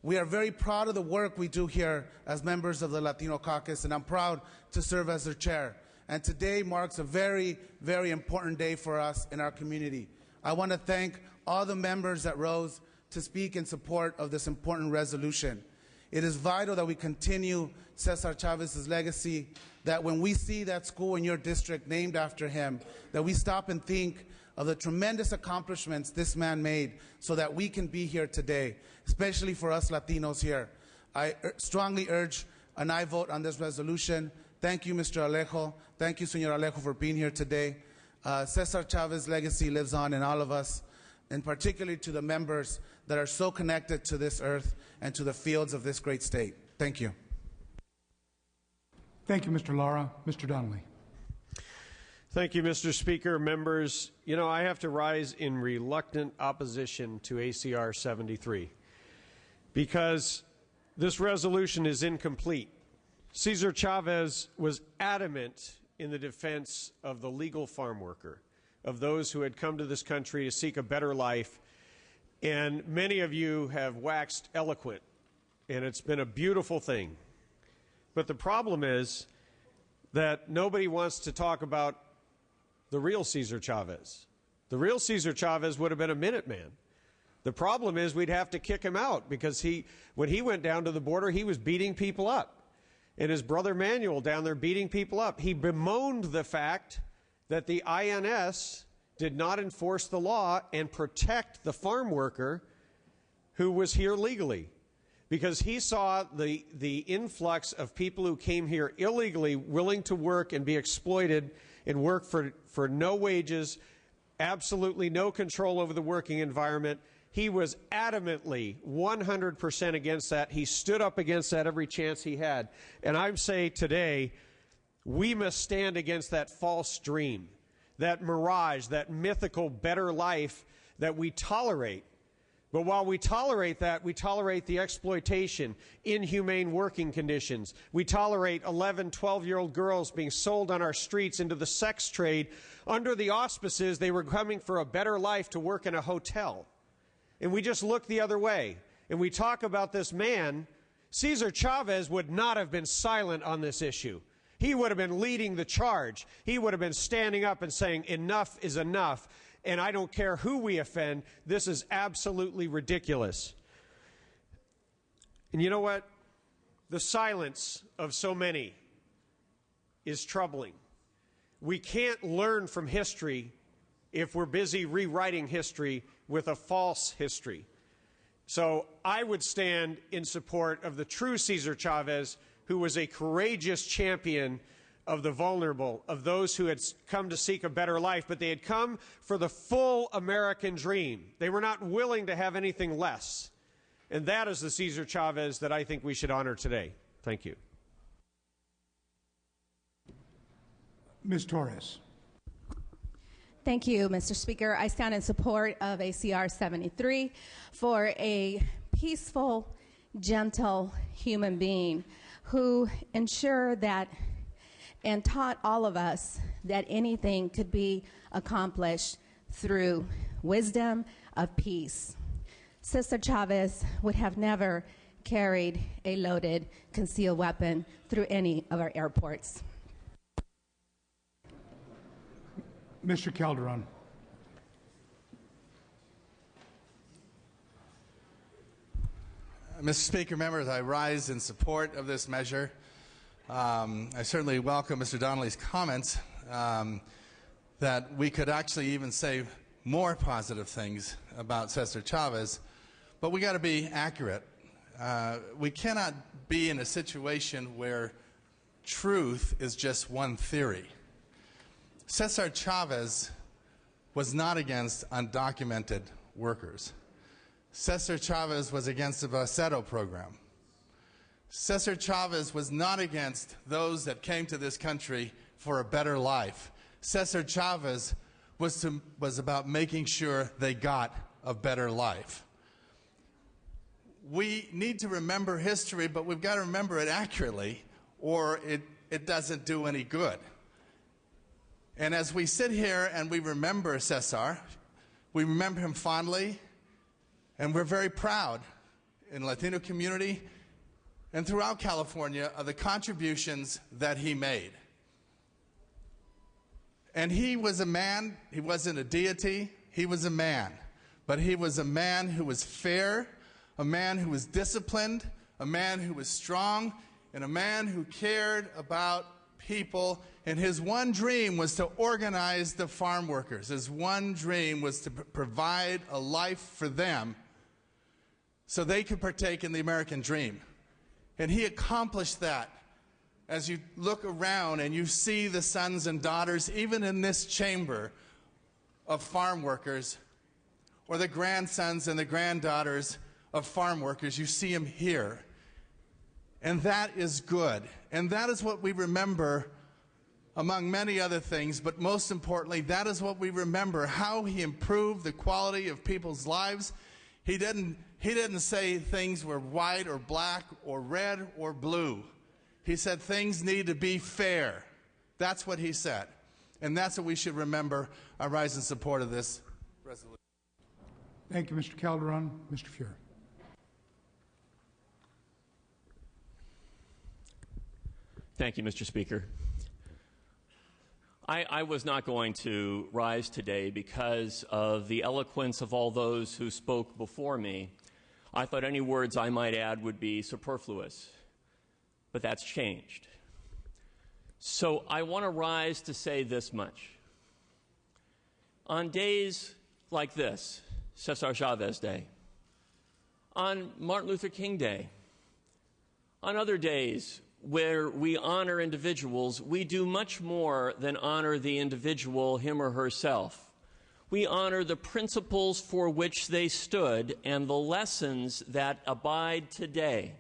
We are very proud of the work we do here as members of the Latino caucus, and I'm proud to serve as their chair. And today marks a very, very important day for us in our community. I want to thank all the members that rose to speak in support of this important resolution. It is vital that we continue Cesar Chavez's legacy, that when we see that school in your district named after him, that we stop and think of the tremendous accomplishments this man made so that we can be here today, especially for us Latinos here. I strongly urge an aye vote on this resolution. Thank you, Mr. Alejo. Thank you, Senor Alejo, for being here today. Cesar Chavez's legacy lives on in all of us, and particularly to the members that are so connected to this earth and to the fields of this great state. Thank you. Thank you, Mr. Lara. Mr. Donnelly. Thank you, Mr. Speaker. Members, you know, I have to rise in reluctant opposition to ACR 73 because this resolution is incomplete. Cesar Chavez was adamant in the defense of the legal farm worker, of those who had come to this country to seek a better life. And many of you have waxed eloquent, and it's been a beautiful thing. But the problem is that nobody wants to talk about the real Cesar Chavez. The real Cesar Chavez would have been a Minuteman. The problem is we'd have to kick him out because when he went down to the border, he was beating people up. And his brother Manuel down there beating people up. He bemoaned the fact that the INS did not enforce the law and protect the farm worker who was here legally. Because he saw the influx of people who came here illegally, willing to work and be exploited and work for no wages, absolutely no control over the working environment. He was adamantly 100% against that. He stood up against that every chance he had. And I say today, we must stand against that false dream, that mirage, that mythical better life that we tolerate. But while we tolerate that, we tolerate the exploitation, inhumane working conditions. We tolerate 11, 12-year-old girls being sold on our streets into the sex trade under the auspices they were coming for a better life to work in a hotel. And we just look the other way. And we talk about this man. Cesar Chavez would not have been silent on this issue. He would have been leading the charge. He would have been standing up and saying, enough is enough. And I don't care who we offend. This is absolutely ridiculous. And you know what? The silence of so many is troubling. We can't learn from history if we're busy rewriting history with a false history. So I would stand in support of the true Cesar Chavez, who was a courageous champion of the vulnerable, of those who had come to seek a better life, but they had come for the full American dream. They were not willing to have anything less. And that is the Cesar Chavez that I think we should honor today. Thank you. Ms. Torres. Thank you, Mr. Speaker. I stand in support of ACR 73 for a peaceful, gentle human being who ensured that and taught all of us that anything could be accomplished through wisdom of peace. Cesar Chavez would have never carried a loaded concealed weapon through any of our airports. Mr. Calderon. Mr. Speaker, members, I rise in support of this measure. I certainly welcome Mr. Donnelly's comments that we could actually even say more positive things about Cesar Chavez, but we got to be accurate. We cannot be in a situation where truth is just one theory. Cesar Chavez was not against undocumented workers. Cesar Chavez was against the Baceto program. Cesar Chavez was not against those that came to this country for a better life. Cesar Chavez was about making sure they got a better life. We need to remember history, but we've got to remember it accurately, or it doesn't do any good. And as we sit here and we remember Cesar, we remember him fondly, and we're very proud in the Latino community and throughout California of the contributions that he made. And he was a man, he wasn't a deity, he was a man. But he was a man who was fair, a man who was disciplined, a man who was strong, and a man who cared about people. And his one dream was to organize the farm workers. His one dream was to provide a life for them so they could partake in the American dream. And he accomplished that. As you look around and you see the sons and daughters, even in this chamber, of farm workers, or the grandsons and the granddaughters of farm workers, you see them here. And that is good. And that is what we remember, among many other things, but most importantly, that is what we remember, how he improved the quality of people's lives. He didn't say things were white or black or red or blue. He said things need to be fair. That's what he said. And that's what we should remember. I rise in support of this resolution. Thank you, Mr. Calderon. Mr. Fuhrer. Thank you, Mr. Speaker. I was not going to rise today because of the eloquence of all those who spoke before me. I thought any words I might add would be superfluous, but that's changed. So I want to rise to say this much. On days like this, Cesar Chavez Day, on Martin Luther King Day, on other days where we honor individuals, we do much more than honor the individual, him or herself. We honor the principles for which they stood and the lessons that abide today.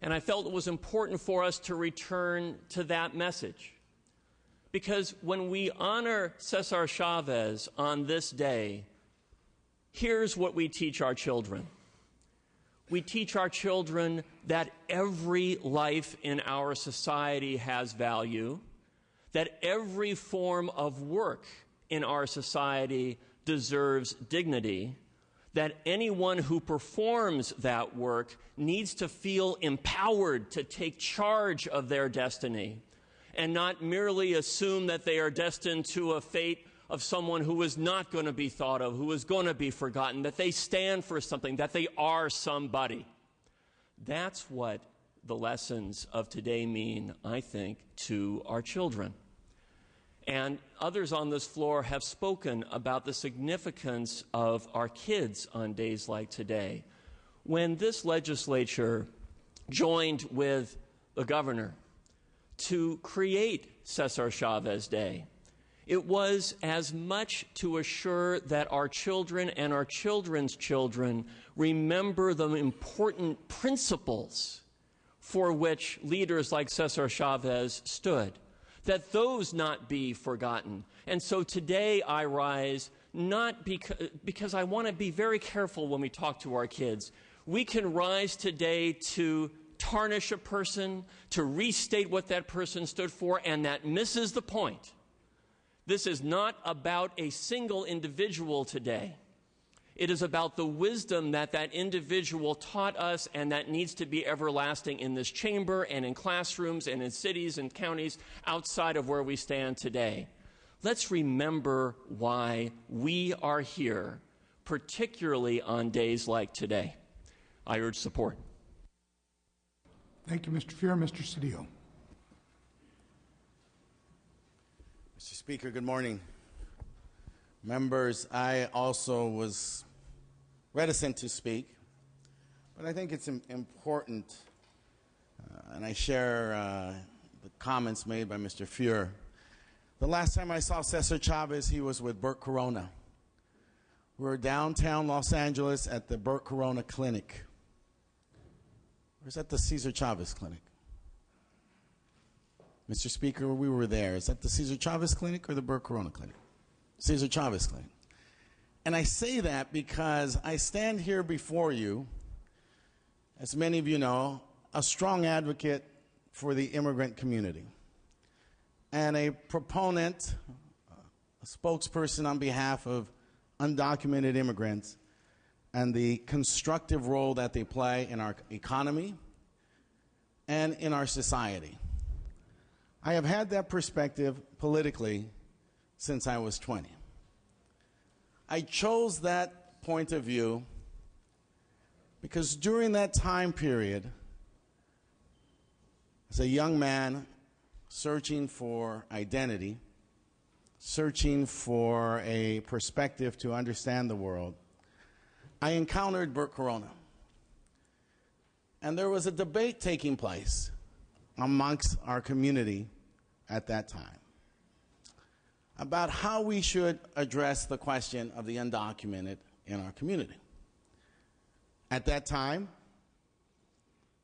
And I felt it was important for us to return to that message. Because when we honor Cesar Chavez on this day, here's what we teach our children. We teach our children that every life in our society has value, that every form of work in our society deserves dignity, that anyone who performs that work needs to feel empowered to take charge of their destiny and not merely assume that they are destined to a fate of someone who is not going to be thought of, who is going to be forgotten, that they stand for something, that they are somebody. That's what the lessons of today mean, I think, to our children. And others on this floor have spoken about the significance of our kids on days like today. When this legislature joined with the governor to create Cesar Chavez Day, it was as much to assure that our children and our children's children remember the important principles for which leaders like Cesar Chavez stood, that those not be forgotten. And so today I rise not because I want to be very careful when we talk to our kids. We can rise today to tarnish a person, to restate what that person stood for, and that misses the point. This is not about a single individual today. It is about the wisdom that that individual taught us and that needs to be everlasting in this chamber and in classrooms and in cities and counties outside of where we stand today. Let's remember why we are here, particularly on days like today. I urge support. Thank you, Mr. Fuhr. Mr. Cedillo. Mr. Speaker, good morning. Members, I also was reticent to speak, but I think it's important, and I share the comments made by Mr. Fuhr. The last time I saw Cesar Chavez, he was with Bert Corona. We were downtown Los Angeles at the Bert Corona Clinic. Or is that the Cesar Chavez Clinic? Mr. Speaker, we were there. Is that the Cesar Chavez Clinic or the Bert Corona Clinic? Cesar Chavez Clinic. And I say that because I stand here before you, as many of you know, a strong advocate for the immigrant community and a proponent, a spokesperson on behalf of undocumented immigrants and the constructive role that they play in our economy and in our society. I have had that perspective politically since I was 20. I chose that point of view because during that time period, as a young man searching for identity, searching for a perspective to understand the world, I encountered Bert Corona. And there was a debate taking place amongst our community at that time about how we should address the question of the undocumented in our community. At that time,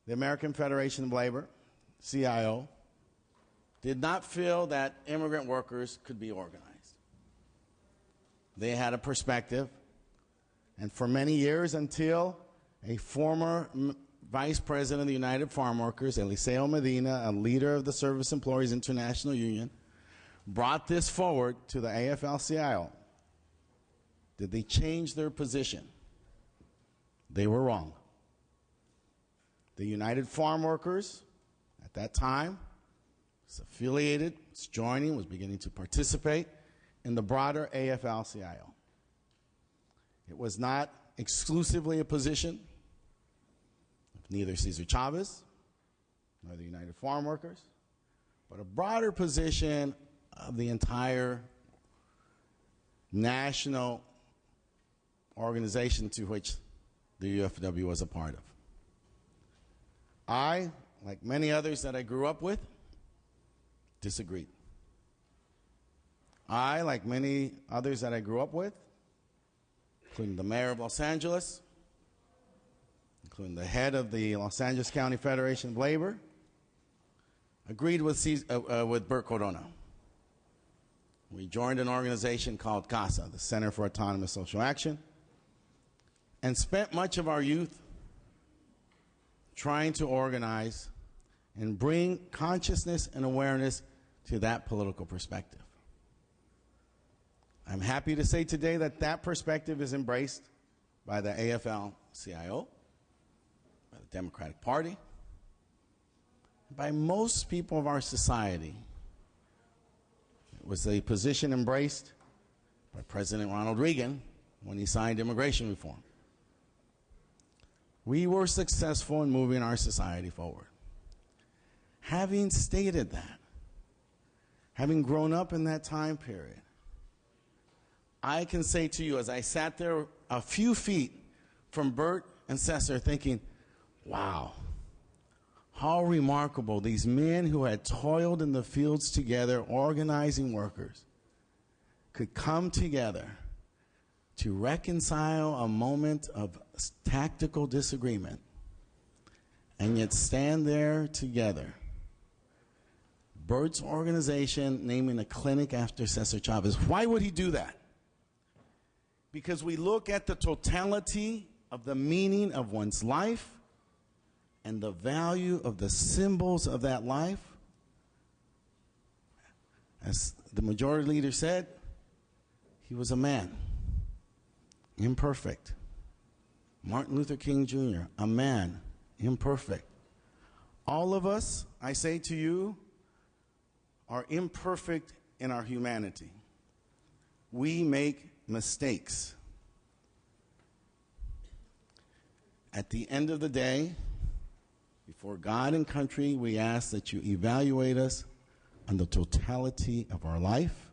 the American Federation of Labor, CIO, did not feel that immigrant workers could be organized. They had a perspective, and for many years until a former Vice President of the United Farm Workers, Eliseo Medina, a leader of the Service Employees International Union, brought this forward to the AFL-CIO. Did they change their position? They were wrong. The United Farm Workers, at that time, was affiliated, was joining, was beginning to participate in the broader AFL-CIO. It was not exclusively a position of neither Cesar Chavez nor the United Farm Workers, but a broader position of the entire national organization to which the UFW was a part of. I, like many others that I grew up with, disagreed. I, like many others that I grew up with, including the mayor of Los Angeles, including the head of the Los Angeles County Federation of Labor, agreed with Bert Corona. We joined an organization called CASA, the Center for Autonomous Social Action, and spent much of our youth trying to organize and bring consciousness and awareness to that political perspective. I'm happy to say today that that perspective is embraced by the AFL-CIO, by the Democratic Party, by most people of our society. It was a position embraced by President Ronald Reagan when he signed immigration reform. We were successful in moving our society forward. Having stated that, having grown up in that time period, I can say to you, as I sat there a few feet from Bert and Cesar thinking, wow, how remarkable these men who had toiled in the fields together, organizing workers, could come together to reconcile a moment of tactical disagreement and yet stand there together. Bert's organization naming a clinic after Cesar Chavez. Why would he do that? Because we look at the totality of the meaning of one's life and the value of the symbols of that life. As the majority leader said, he was a man, imperfect. Martin Luther King Jr., a man, imperfect. All of us, I say to you, are imperfect in our humanity. We make mistakes. At the end of the day, before God and country, we ask that you evaluate us on the totality of our life,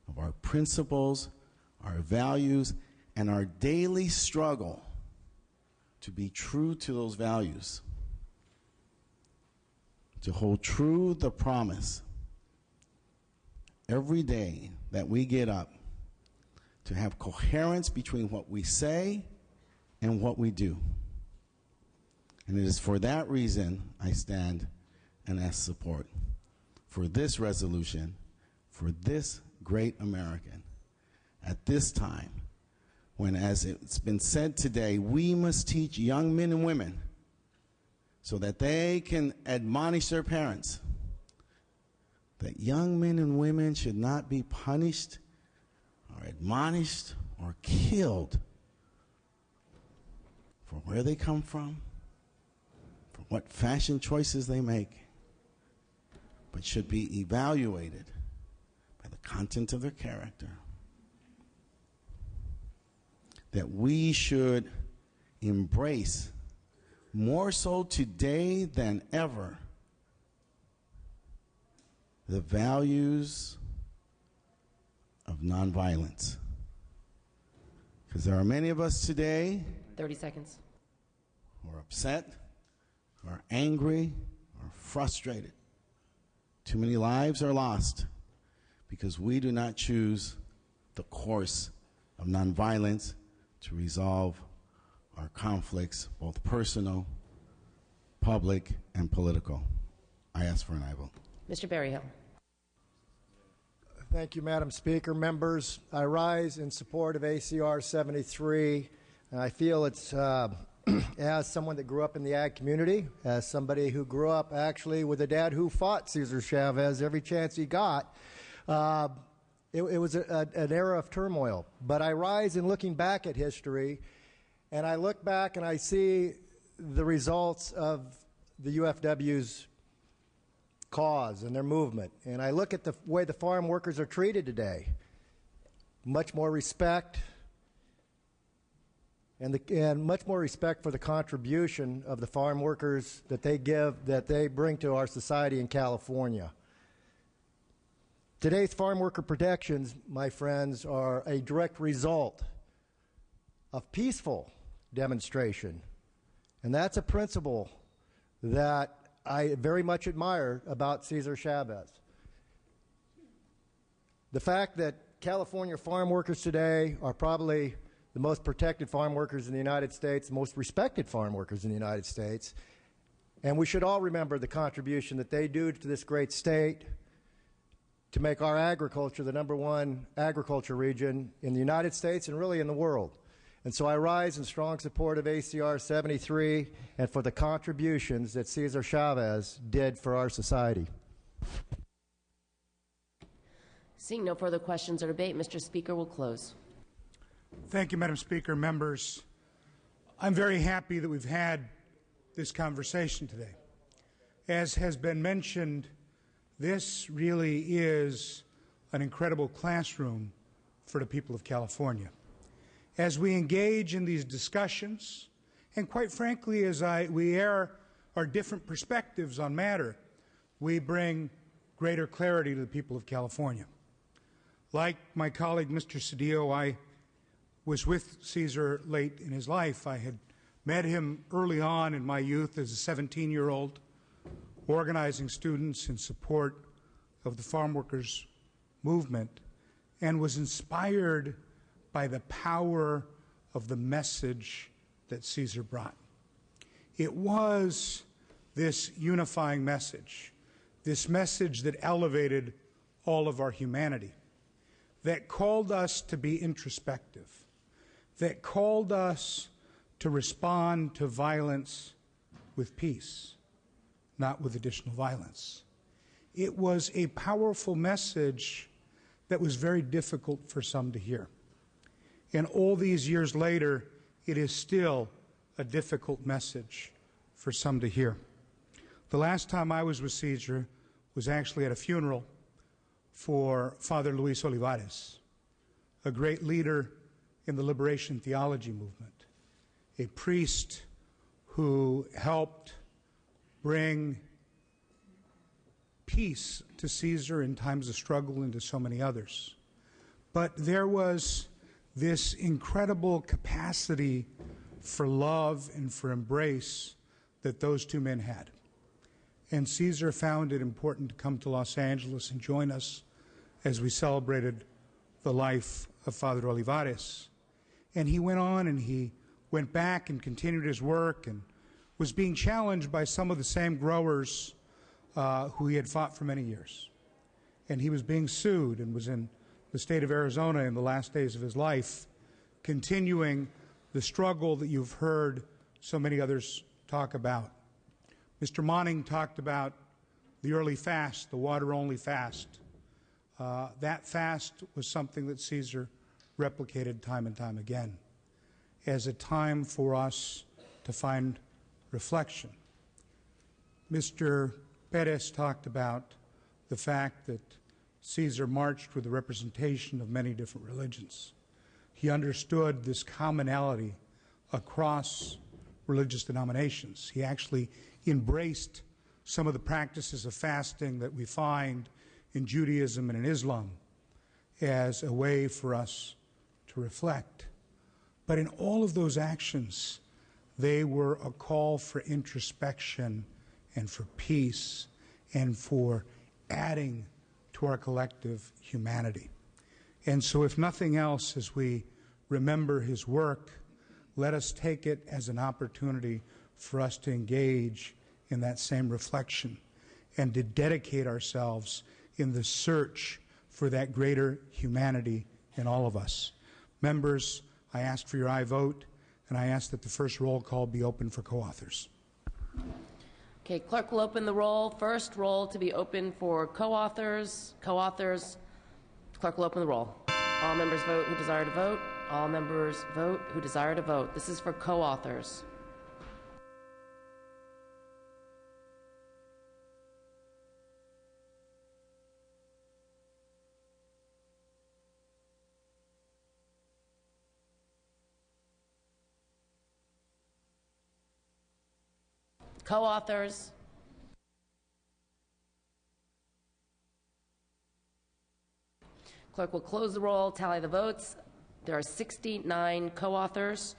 of our principles, our values, and our daily struggle to be true to those values, to hold true the promise every day that we get up, to have coherence between what we say and what we do. And it is for that reason I stand and ask support for this resolution, for this great American, at this time when, as it's been said today, we must teach young men and women so that they can admonish their parents that young men and women should not be punished or admonished or killed for where they come from, for what fashion choices they make, but should be evaluated by the content of their character. That we should embrace, more so today than ever, the values of nonviolence. Because there are many of us today 30 seconds. who are upset, who are angry, or frustrated. Too many lives are lost because we do not choose the course of nonviolence to resolve our conflicts, both personal, public, and political. I ask for an aye vote. Mr. Berryhill. Thank you, Madam Speaker. Members, I rise in support of ACR 73. And I feel it's, as someone that grew up in the ag community, as somebody who grew up actually with a dad who fought Cesar Chavez every chance he got, it was an era of turmoil. But I rise in looking back at history, and I look back and I see the results of the UFW's cause and their movement, and I look at the way the farm workers are treated today, much more respect, and much more respect for the contribution of the farm workers that they bring to our society in California. Today's farm worker protections, my friends, are a direct result of peaceful demonstration, and that's a principle that I very much admire about Cesar Chavez. The fact that California farm workers today are probably the most protected farm workers in the United States, the most respected farm workers in the United States, and we should all remember the contribution that they do to this great state to make our agriculture the #1 agriculture region in the United States and really in the world. And so I rise in strong support of ACR 73 and for the contributions that Cesar Chavez did for our society. Seeing no further questions or debate, Mr. Speaker will close. Thank you, Madam Speaker. Members, I'm very happy that we've had this conversation today. As has been mentioned, this really is an incredible classroom for the people of California. As we engage in these discussions, and quite frankly, as we air our different perspectives on matter, we bring greater clarity to the people of California. Like my colleague, Mr. Cedillo, I was with Cesar late in his life. I had met him early on in my youth as a 17-year-old, organizing students in support of the farm workers movement, and was inspired by the power of the message that Cesar brought. It was this unifying message, this message that elevated all of our humanity, that called us to be introspective, that called us to respond to violence with peace, not with additional violence. It was a powerful message that was very difficult for some to hear. And all these years later, it is still a difficult message for some to hear. The last time I was with Cesar was actually at a funeral for Father Luis Olivares, a great leader in the liberation theology movement, a priest who helped bring peace to Cesar in times of struggle and to so many others. But there was this incredible capacity for love and for embrace that those two men had. And Cesar found it important to come to Los Angeles and join us as we celebrated the life of Father Olivares. And he went on and he went back and continued his work and was being challenged by some of the same growers who he had fought for many years. And he was being sued and was in the state of Arizona in the last days of his life, continuing the struggle that you've heard so many others talk about. Mr. Monning talked about the early fast, the water-only fast. That fast was something that Cesar replicated time and time again as a time for us to find reflection. Mr. Perez talked about the fact that Cesar marched with the representation of many different religions. He understood this commonality across religious denominations. He actually embraced some of the practices of fasting that we find in Judaism and in Islam as a way for us to reflect. But in all of those actions, they were a call for introspection and for peace and for adding to our collective humanity. And so if nothing else, as we remember his work, let us take it as an opportunity for us to engage in that same reflection and to dedicate ourselves in the search for that greater humanity in all of us. Members, I ask for your aye vote, and I ask that the first roll call be open for co-authors. Okay, clerk will open the roll. First roll to be open for co-authors. Co-authors, clerk will open the roll. All members vote who desire to vote. All members vote who desire to vote. This is for co-authors. co-authors. Clerk will close the roll, tally the votes. There are 69 co-authors.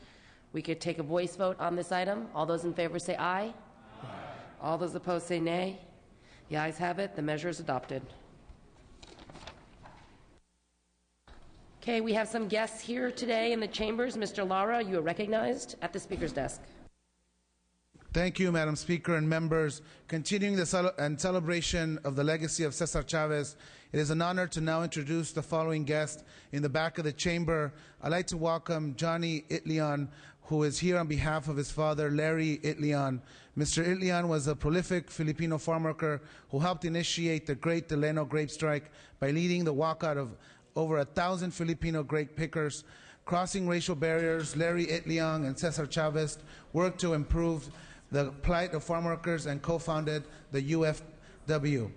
We could take a voice vote on this item. All those in favor say aye. Aye. All those opposed say nay. The ayes have it. The measure is adopted. Okay, we have some guests here today in the chambers. Mr. Lara, you are recognized at the Speaker's desk. Thank you, Madam Speaker and members. Continuing the celebration of the legacy of Cesar Chavez, it is an honor to now introduce the following guest in the back of the chamber. I'd like to welcome Johnny Itlian, who is here on behalf of his father, Larry Itlian. Mr. Itlian was a prolific Filipino farm worker who helped initiate the Great Delano Grape Strike by leading the walkout of over 1,000 Filipino grape pickers. Crossing racial barriers, Larry Itlian and Cesar Chavez worked to improve the plight of farm workers and co-founded the UFW.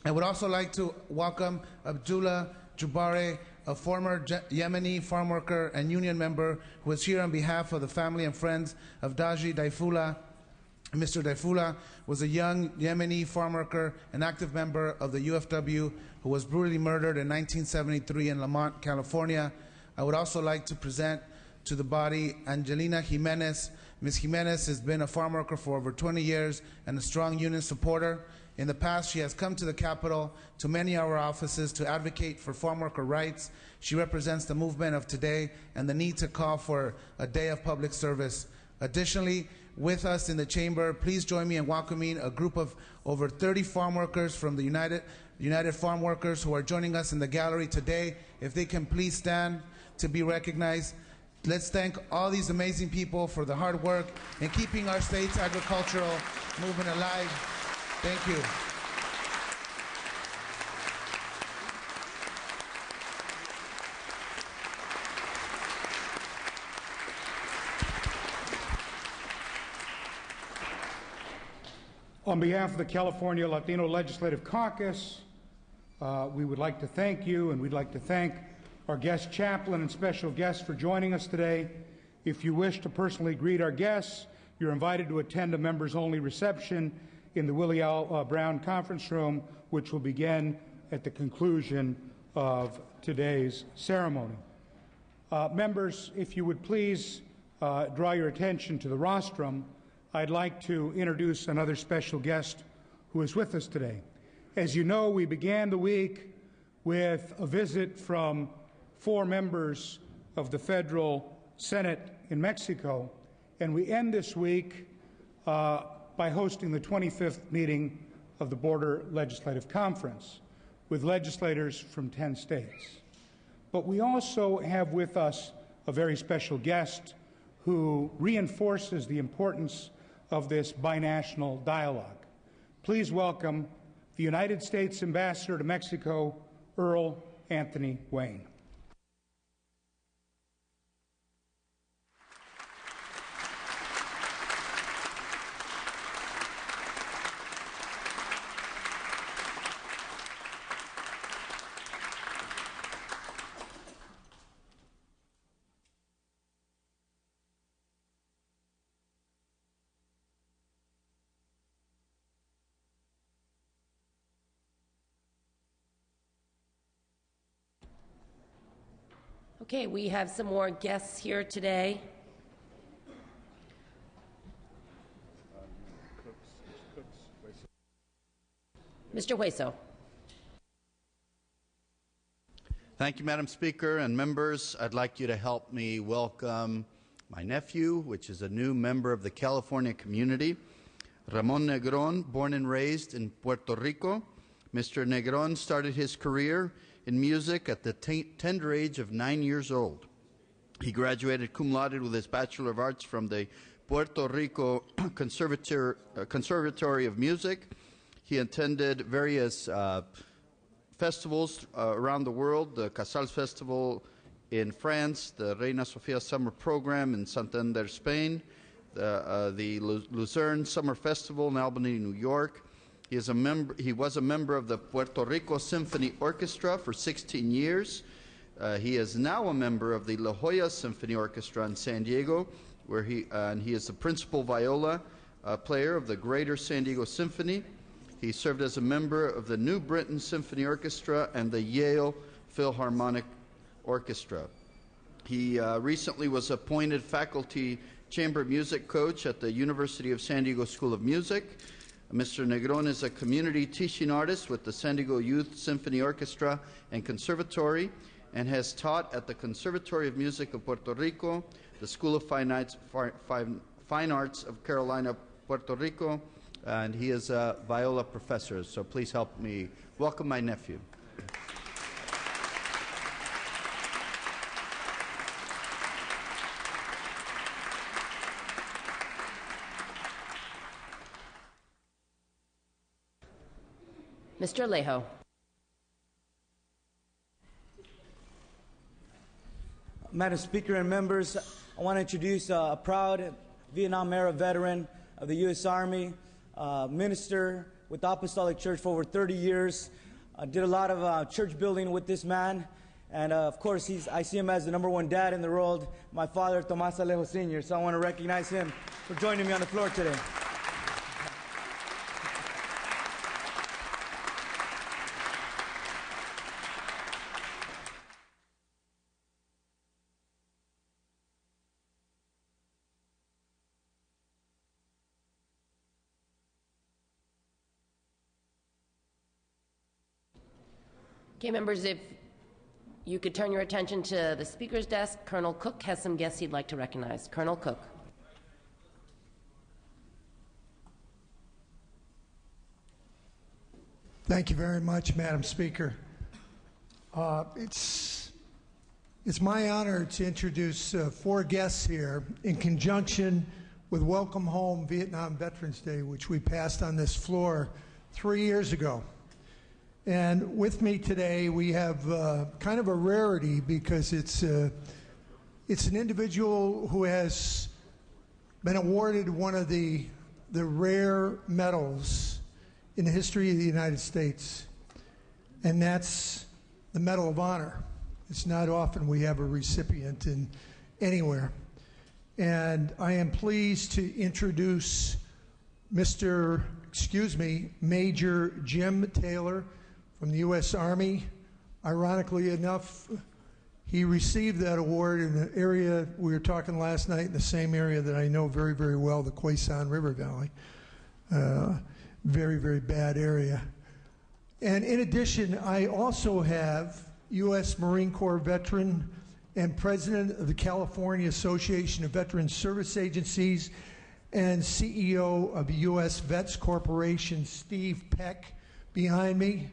I would also like to welcome Abdullah Jubare, a former Yemeni farm worker and union member who is here on behalf of the family and friends of Daji Daifullah. Mr. Daifullah was a young Yemeni farm worker and active member of the UFW who was brutally murdered in 1973 in Lamont, California. I would also like to present to the body Angelina Jimenez. Ms. Jimenez has been a farm worker for over 20 years and a strong union supporter. In the past, she has come to the Capitol, to many of our offices, to advocate for farm worker rights. She represents the movement of today and the need to call for a day of public service. Additionally, with us in the chamber, please join me in welcoming a group of over 30 farm workers from the United Farm Workers who are joining us in the gallery today. If they can please stand to be recognized. Let's thank all these amazing people for the hard work in keeping our state's agricultural movement alive. Thank you. On behalf of the California Latino Legislative Caucus, we would like to thank you, and we'd like to thank our guest chaplain and special guests for joining us today. If you wish to personally greet our guests, you're invited to attend a members-only reception in the Willie L. Brown Conference Room, which will begin at the conclusion of today's ceremony. Members, if you would please draw your attention to the rostrum, I'd like to introduce another special guest who is with us today. As you know, we began the week with a visit from 4 members of the Federal Senate in Mexico, and we end this week by hosting the 25th meeting of the Border Legislative Conference with legislators from 10 states. But we also have with us a very special guest who reinforces the importance of this binational dialogue. Please welcome the United States Ambassador to Mexico, Earl Anthony Wayne. Okay, we have some more guests here today. Mr. Hueso. Thank you, Madam Speaker and members. I'd like you to help me welcome my nephew, which is a new member of the California community, Ramon Negron, born and raised in Puerto Rico. Mr. Negron started his career in music at the tender age of 9 years old. He graduated cum laude with his Bachelor of Arts from the Puerto Rico Conservatory of Music. He attended various festivals around the world, the Casals Festival in France, the Reina Sofia Summer Program in Santander, Spain, the Luzerne Summer Festival in Albany, New York. He was a member of the Puerto Rico Symphony Orchestra for 16 years. He is now a member of the La Jolla Symphony Orchestra in San Diego, where he is the principal viola player of the Greater San Diego Symphony. He served as a member of the New Britain Symphony Orchestra and the Yale Philharmonic Orchestra. He recently was appointed faculty chamber music coach at the University of San Diego School of Music. Mr. Negron is a community teaching artist with the San Diego Youth Symphony Orchestra and Conservatory, and has taught at the Conservatory of Music of Puerto Rico, the School of Fine Arts of Carolina, Puerto Rico, and he is a viola professor. So please help me welcome my nephew. Mr. Alejo. Madam Speaker and members, I want to introduce a proud Vietnam-era veteran of the U.S. Army, minister with the Apostolic Church for over 30 years. Did a lot of church building with this man. And of course, I see him as the #1 dad in the world, my father, Tomas Alejo Sr. So I want to recognize him for joining me on the floor today. Okay, members, if you could turn your attention to the Speaker's desk, Colonel Cook has some guests he'd like to recognize. Colonel Cook. Thank you very much, Madam Speaker. It's my honor to introduce 4 guests here in conjunction with Welcome Home Vietnam Veterans Day, which we passed on this floor 3 years ago. And with me today, we have kind of a rarity because it's an individual who has been awarded one of the rare medals in the history of the United States, and that's the Medal of Honor. It's not often we have a recipient anywhere. And I am pleased to introduce Major Jim Taylor from the U.S. Army. Ironically enough, he received that award in an area, we were talking last night, in the same area that I know very, very well, the Quai San River Valley. Very, very bad area. And in addition, I also have U.S. Marine Corps veteran and president of the California Association of Veteran Service Agencies and CEO of U.S. Vets Corporation, Steve Peck, behind me.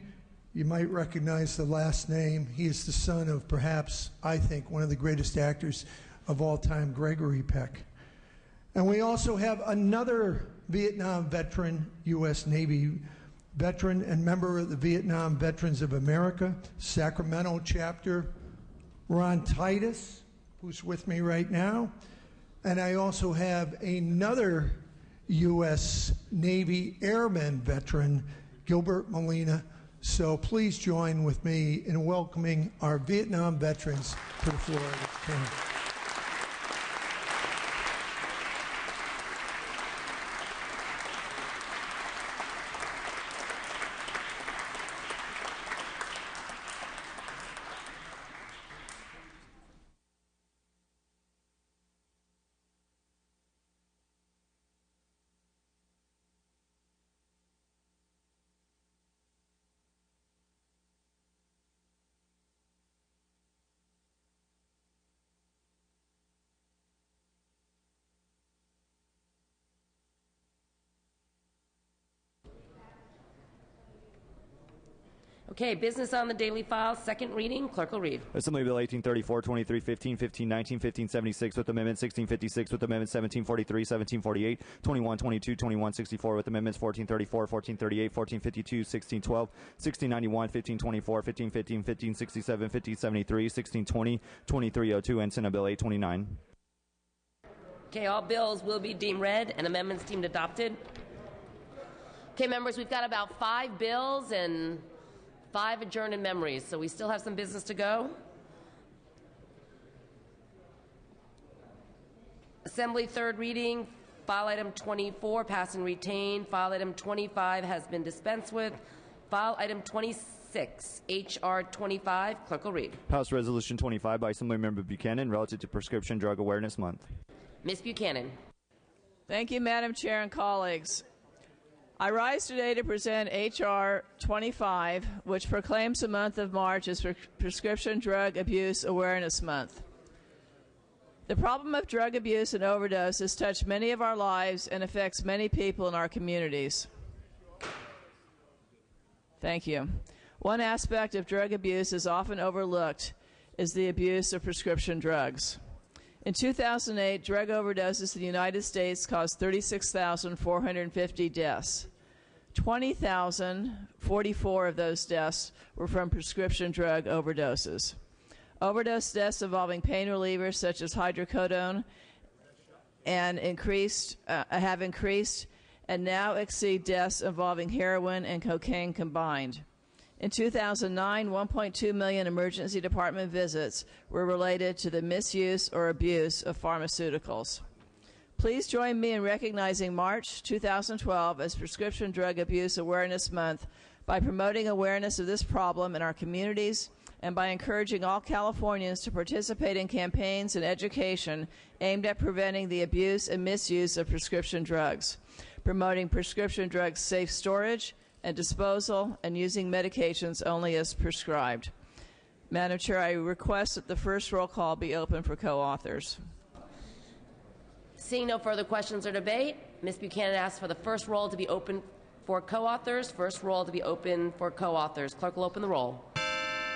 You might recognize the last name. He is the son of perhaps, I think, one of the greatest actors of all time, Gregory Peck. And we also have another Vietnam veteran, U.S. Navy veteran and member of the Vietnam Veterans of America, Sacramento chapter, Ron Titus, who's with me right now. And I also have another U.S. Navy Airman veteran, Gilbert Molina. So please join with me in welcoming our Vietnam veterans to the floor of the Chamber. Okay, business on the daily file, second reading. Clerk will read. Assembly Bill 1834, 2315, 1519, 1576 with Amendment 1656 with Amendment 1743, 1748, 2122, 2164 with Amendments 1434, 1438, 1452, 1612, 1691, 1524, 1515, 1567, 1573, 1620, 2302, and Senate Bill 829. Okay, all bills will be deemed read and amendments deemed adopted. Okay, members, we've got about 5 bills and 5 adjourned in memories, so we still have some business to go. Assembly third reading, File item 24, pass and retain. File item 25 has been dispensed with. File item 26, H.R. 25. Clerk will read. House Resolution 25 by Assemblymember Buchanan relative to Prescription Drug Awareness Month. Ms. Buchanan. Thank you, Madam Chair and colleagues. I rise today to present H.R. 25, which proclaims the month of March as Prescription Drug Abuse Awareness Month. The problem of drug abuse and overdose has touched many of our lives and affects many people in our communities. Thank you. One aspect of drug abuse is often overlooked is the abuse of prescription drugs. In 2008, drug overdoses in the United States caused 36,450 deaths. 20,044 of those deaths were from prescription drug overdoses. Overdose deaths involving pain relievers such as hydrocodone have increased and now exceed deaths involving heroin and cocaine combined. In 2009, 1.2 million emergency department visits were related to the misuse or abuse of pharmaceuticals. Please join me in recognizing March 2012 as Prescription Drug Abuse Awareness Month by promoting awareness of this problem in our communities and by encouraging all Californians to participate in campaigns and education aimed at preventing the abuse and misuse of prescription drugs, promoting prescription drugs' safe storage and disposal, and using medications only as prescribed. Madam Chair, I request that the first roll call be open for co-authors. Seeing no further questions or debate, Ms. Buchanan asks for the first roll to be open for co-authors. First roll to be open for co-authors. Clerk will open the roll.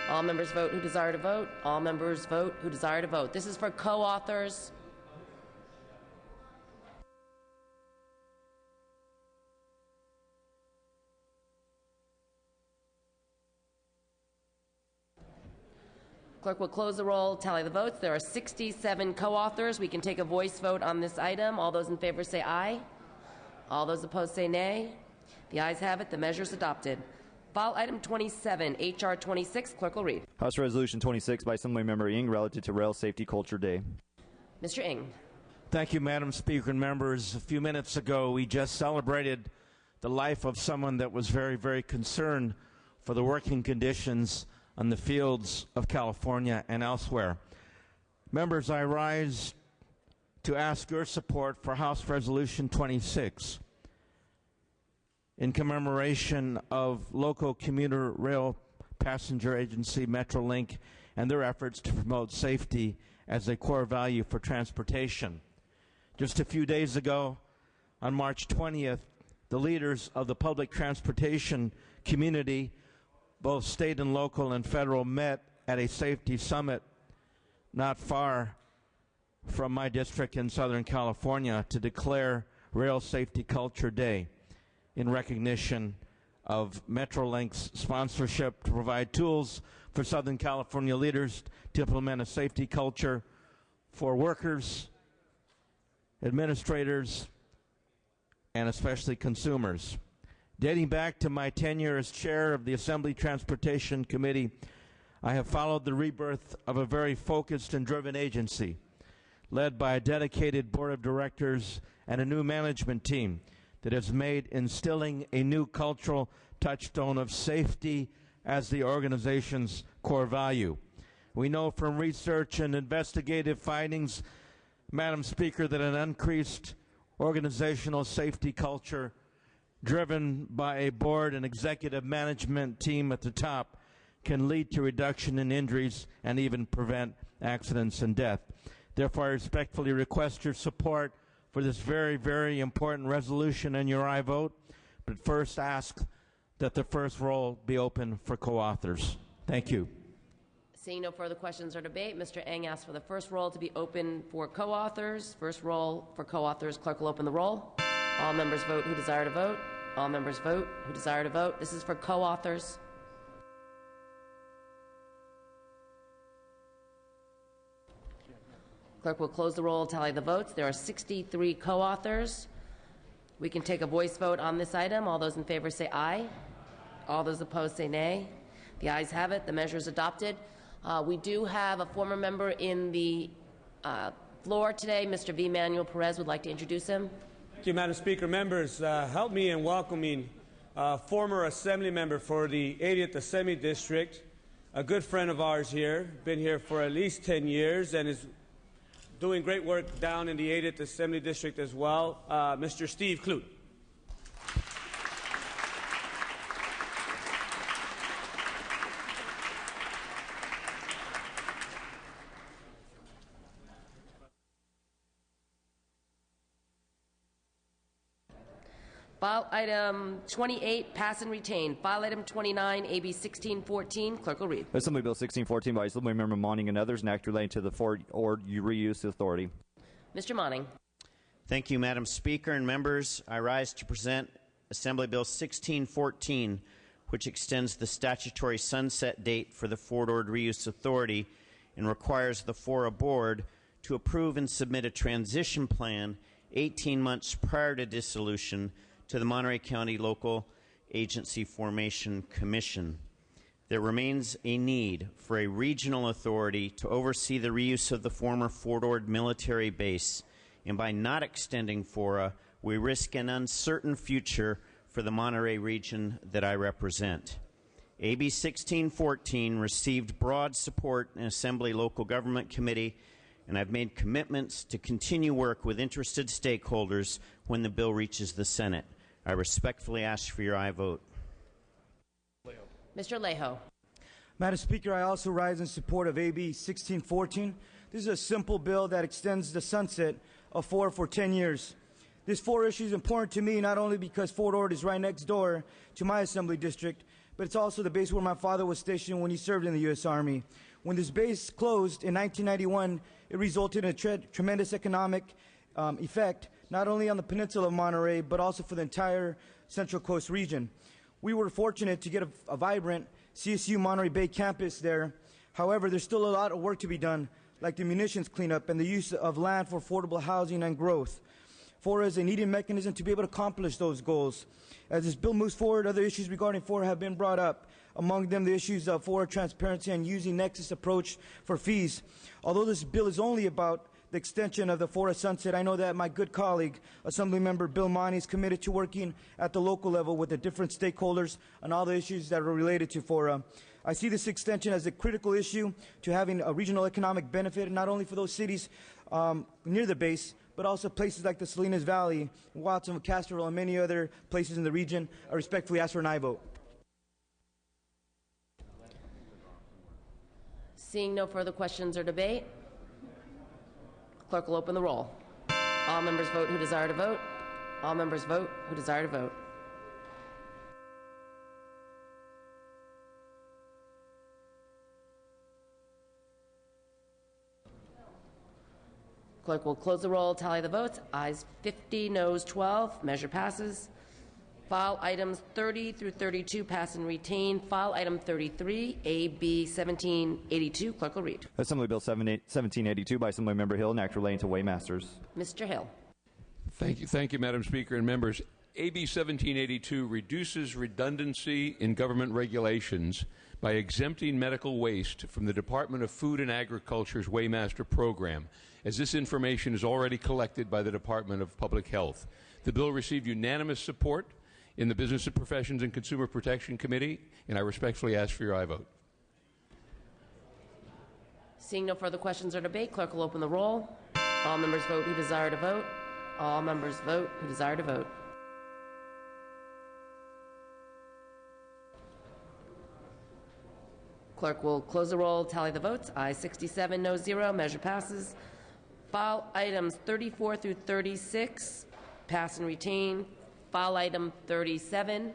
All members vote who desire to vote. All members vote who desire to vote. This is for co-authors. Clerk will close the roll, tally the votes. There are 67 co-authors. We can take a voice vote on this item. All those in favor say aye. All those opposed say nay. The ayes have it. The measure is adopted. File item 27, H.R. 26. Clerk will read. House Resolution 26 by Assemblymember Ng relative to Rail Safety Culture Day. Mr. Ng. Thank you, Madam Speaker and members. A few minutes ago, we just celebrated the life of someone that was very, very concerned for the working conditions on the fields of California and elsewhere. Members, I rise to ask your support for House Resolution 26 in commemoration of local commuter rail passenger agency Metrolink and their efforts to promote safety as a core value for transportation. Just a few days ago, on March 20th, the leaders of the public transportation community, both state and local and federal, met at a safety summit not far from my district in Southern California to declare Rail Safety Culture Day in recognition of Metrolink's sponsorship to provide tools for Southern California leaders to implement a safety culture for workers, administrators, and especially consumers. Dating back to my tenure as chair of the Assembly Transportation Committee, I have followed the rebirth of a very focused and driven agency, led by a dedicated board of directors and a new management team that has made instilling a new cultural touchstone of safety as the organization's core value. We know from research and investigative findings, Madam Speaker, that an increased organizational safety culture driven by a board and executive management team at the top can lead to reduction in injuries and even prevent accidents and death. Therefore, I respectfully request your support for this very, very important resolution and your aye vote, but first ask that the first roll be open for co-authors. Thank you. Seeing no further questions or debate, Mr. Ng asks for the first roll to be open for co-authors. First roll for co-authors. Clerk will open the roll. All members vote who desire to vote. All members vote who desire to vote. This is for co-authors. Clerk will close the roll, tally the votes. There are 63 co-authors. We can take a voice vote on this item. All those in favor say aye. All those opposed say nay. The ayes have it. The measure is adopted. We do have a former member in the floor today. Mr. V. Manuel Perez would like to introduce him. Thank you, Madam Speaker. Members, help me in welcoming former Assembly member for the 80th Assembly District, a good friend of ours here, been here for at least 10 years and is doing great work down in the 80th Assembly District as well, Mr. Steve Clute. File item 28, pass and retain. File item 29, AB 1614. Clerk will read. Assembly Bill 1614 by Assemblymember Monning and others, an act relating to the Ford or Reuse Authority. Mr. Monning. Thank you, Madam Speaker and members. I rise to present Assembly Bill 1614, which extends the statutory sunset date for the Ford Ord Reuse Authority and requires the FORA Board to approve and submit a transition plan 18 months prior to dissolution to the Monterey County Local Agency Formation Commission. There remains a need for a regional authority to oversee the reuse of the former Fort Ord military base, and by not extending FORA, we risk an uncertain future for the Monterey region that I represent. AB 1614 received broad support in Assembly Local Government Committee, and I've made commitments to continue work with interested stakeholders when the bill reaches the Senate. I respectfully ask for your aye vote. Mr. Alejo. Madam Speaker, I also rise in support of AB 1614. This is a simple bill that extends the sunset of FORA for 10 years. This FORA issue is important to me not only because Fort Ord is right next door to my assembly district, but it's also the base where my father was stationed when he served in the U.S. Army. When this base closed in 1991, it resulted in a tremendous economic effect, not only on the peninsula of Monterey, but also for the entire Central Coast region. We were fortunate to get a vibrant CSU Monterey Bay campus there. However, there's still a lot of work to be done, like the munitions cleanup and the use of land for affordable housing and growth. FORA is a needed mechanism to be able to accomplish those goals. As this bill moves forward, other issues regarding FORA have been brought up, among them the issues of FORA transparency and using nexus approach for fees. Although this bill is only about the extension of the FORA sunset, I know that my good colleague, Assemblymember Bill Monning, is committed to working at the local level with the different stakeholders on all the issues that are related to FORA. I see this extension as a critical issue to having a regional economic benefit, not only for those cities near the base, but also places like the Salinas Valley, Watson, Castroville, and many other places in the region. I respectfully ask for an aye vote. Seeing no further questions or debate, clerk will open the roll. All members vote who desire to vote. All members vote who desire to vote. Clerk will close the roll, tally the votes. Ayes 50, noes 12. Measure passes. File items 30 through 32 pass and retain. File item 33, AB 1782. Clerk will read. Assembly Bill 1782 by Assemblymember Hill, an act relating to Waymasters. Mr. Hill. Thank you, Madam Speaker and members. AB 1782 reduces redundancy in government regulations by exempting medical waste from the Department of Food and Agriculture's Waymaster program, as this information is already collected by the Department of Public Health. The bill received unanimous support in the Business and Professions and Consumer Protection Committee, and I respectfully ask for your aye vote. Seeing no further questions or debate, clerk will open the roll. All members vote who desire to vote. All members vote who desire to vote. Clerk will close the roll, tally the votes. Ayes 67, no 0. Measure passes. File items 34 through 36, pass and retain. File item 37,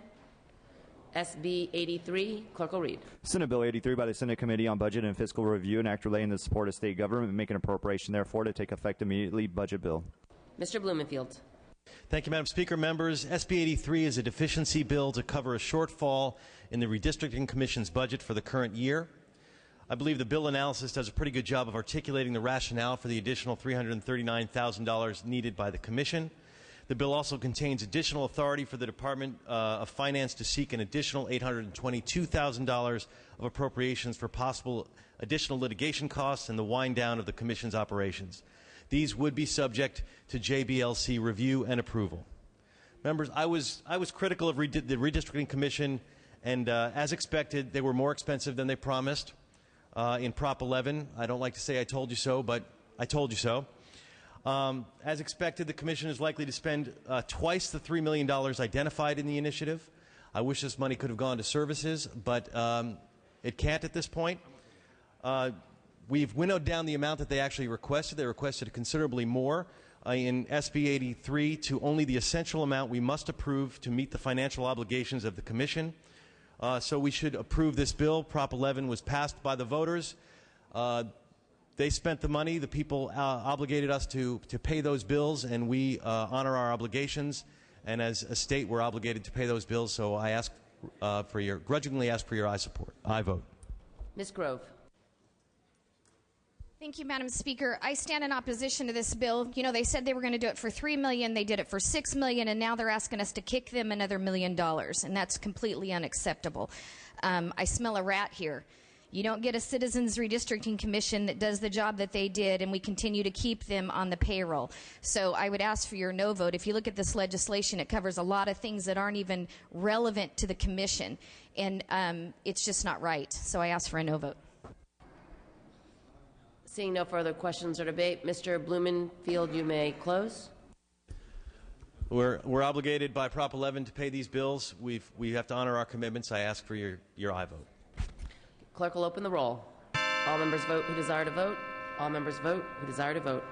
SB 83. Clerk will read. Senate Bill 83 by the Senate Committee on Budget and Fiscal Review, an act relating to the support of state government and make an appropriation, therefore, to take effect immediately. Budget bill. Mr. Blumenfield. Thank you, Madam Speaker. Members, SB 83 is a deficiency bill to cover a shortfall in the Redistricting Commission's budget for the current year. I believe the bill analysis does a pretty good job of articulating the rationale for the additional $339,000 needed by the Commission. The bill also contains additional authority for the Department of Finance to seek an additional $822,000 of appropriations for possible additional litigation costs and the wind down of the Commission's operations. these would be subject to JBLC review and approval. Members, I was critical of the Redistricting Commission, and as expected, they were more expensive than they promised in Prop 11. I don't like to say I told you so, but I told you so. As expected, the Commission is likely to spend twice the $3 million identified in the initiative. I wish this money could have gone to services, but it can't at this point. We've winnowed down the amount that they actually requested. They requested considerably more in SB 83 to only the essential amount we must approve to meet the financial obligations of the Commission. So we should approve this bill. Prop 11 was passed by the voters. They spent the money. The people obligated us to pay those bills, and we honor our obligations. And as a state, we're obligated to pay those bills. So I ask grudgingly ask for your aye vote. Ms. Grove. Thank you, Madam Speaker. I stand in opposition to this bill. You know, they said they were going to do it for $3 million. They did it for $6 million, and now they're asking us to kick them another $1 million, and that's completely unacceptable. I smell a rat here. You don't get a Citizens Redistricting Commission that does the job that they did, and we continue to keep them on the payroll. So I would ask for your no vote. If you look at this legislation, it covers a lot of things that aren't even relevant to the Commission, and it's just not right. So I ask for a no vote. Seeing no further questions or debate, Mr. Blumenfield, you may close. We're obligated by Prop 11 to pay these bills. We have to honor our commitments. I ask for your aye vote. Clerk will open the roll. All members vote who desire to vote. All members vote who desire to vote.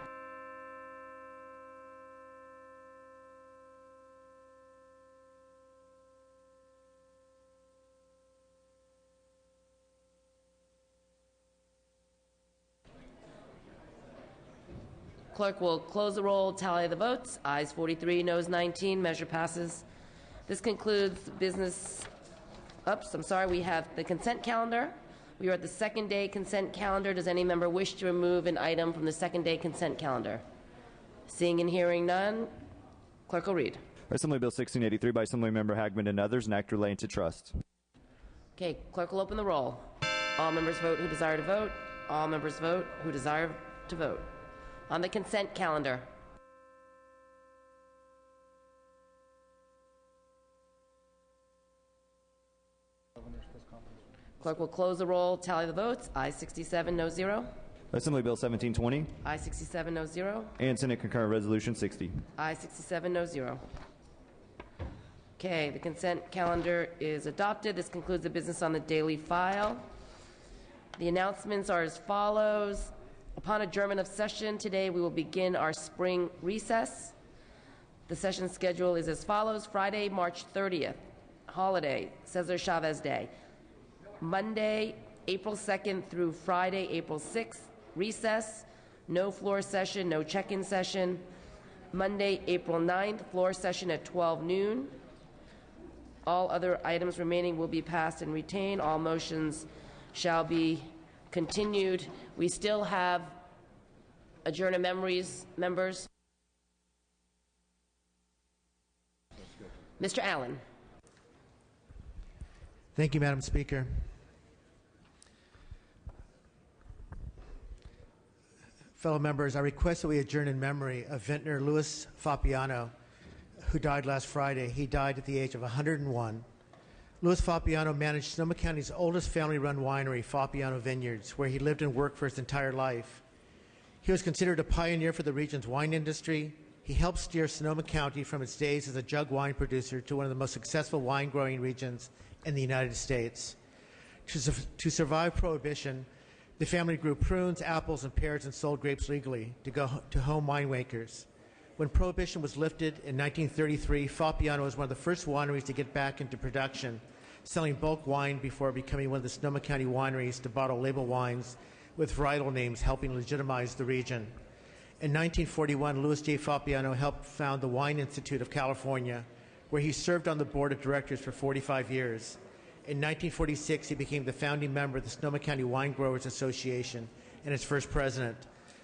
Clerk will close the roll, tally the votes. Ayes 43, noes 19. Measure passes. This concludes business. Oops, I'm sorry. We have the consent calendar. We are at the second day consent calendar. Does any member wish to remove an item from the second day consent calendar? Seeing and hearing none, clerk will read. Assembly Bill 1683 by Assemblymember Hagman and others, an act relating to trust. Okay, clerk will open the roll. All members vote who desire to vote. All members vote who desire to vote. On the consent calendar. Clerk will close the roll, tally the votes. Ayes 67, no 0. Assembly Bill 1720 Ayes 67, no 0. and Senate Concurrent Resolution 60. Ayes 67, no 0. Okay, the consent calendar is adopted. This concludes the business on the daily file. The announcements are as follows. Upon adjournment of session today, we will begin our spring recess. The session schedule is as follows. Friday, March 30th, holiday, Cesar Chavez Day. Monday, April 2nd through Friday, April 6th, recess. No floor session, no check-in session. Monday, April 9th, floor session at 12 noon. All other items remaining will be passed and retained. All motions shall be continued. We still have adjourn of memories, members. Mr. Allen. Thank you, Madam Speaker. Fellow members, I request that we adjourn in memory of Vintner Louis Fapiano, who died last Friday. He died at the age of 101. Louis Fapiano managed Sonoma County's oldest family-run winery, Fapiano Vineyards, where he lived and worked for his entire life. He was considered a pioneer for the region's wine industry. He helped steer Sonoma County from its days as a jug wine producer to one of the most successful wine-growing regions in the United States. To survive Prohibition, the family grew prunes, apples, and pears and sold grapes legally to home winemakers. When Prohibition was lifted in 1933, Fapiano was one of the first wineries to get back into production, selling bulk wine before becoming one of the Sonoma County wineries to bottle label wines with varietal names, helping legitimize the region. In 1941, Louis J. Fapiano helped found the Wine Institute of California, where he served on the board of directors for 45 years. In 1946, he became the founding member of the Sonoma County Wine Growers Association and its first president.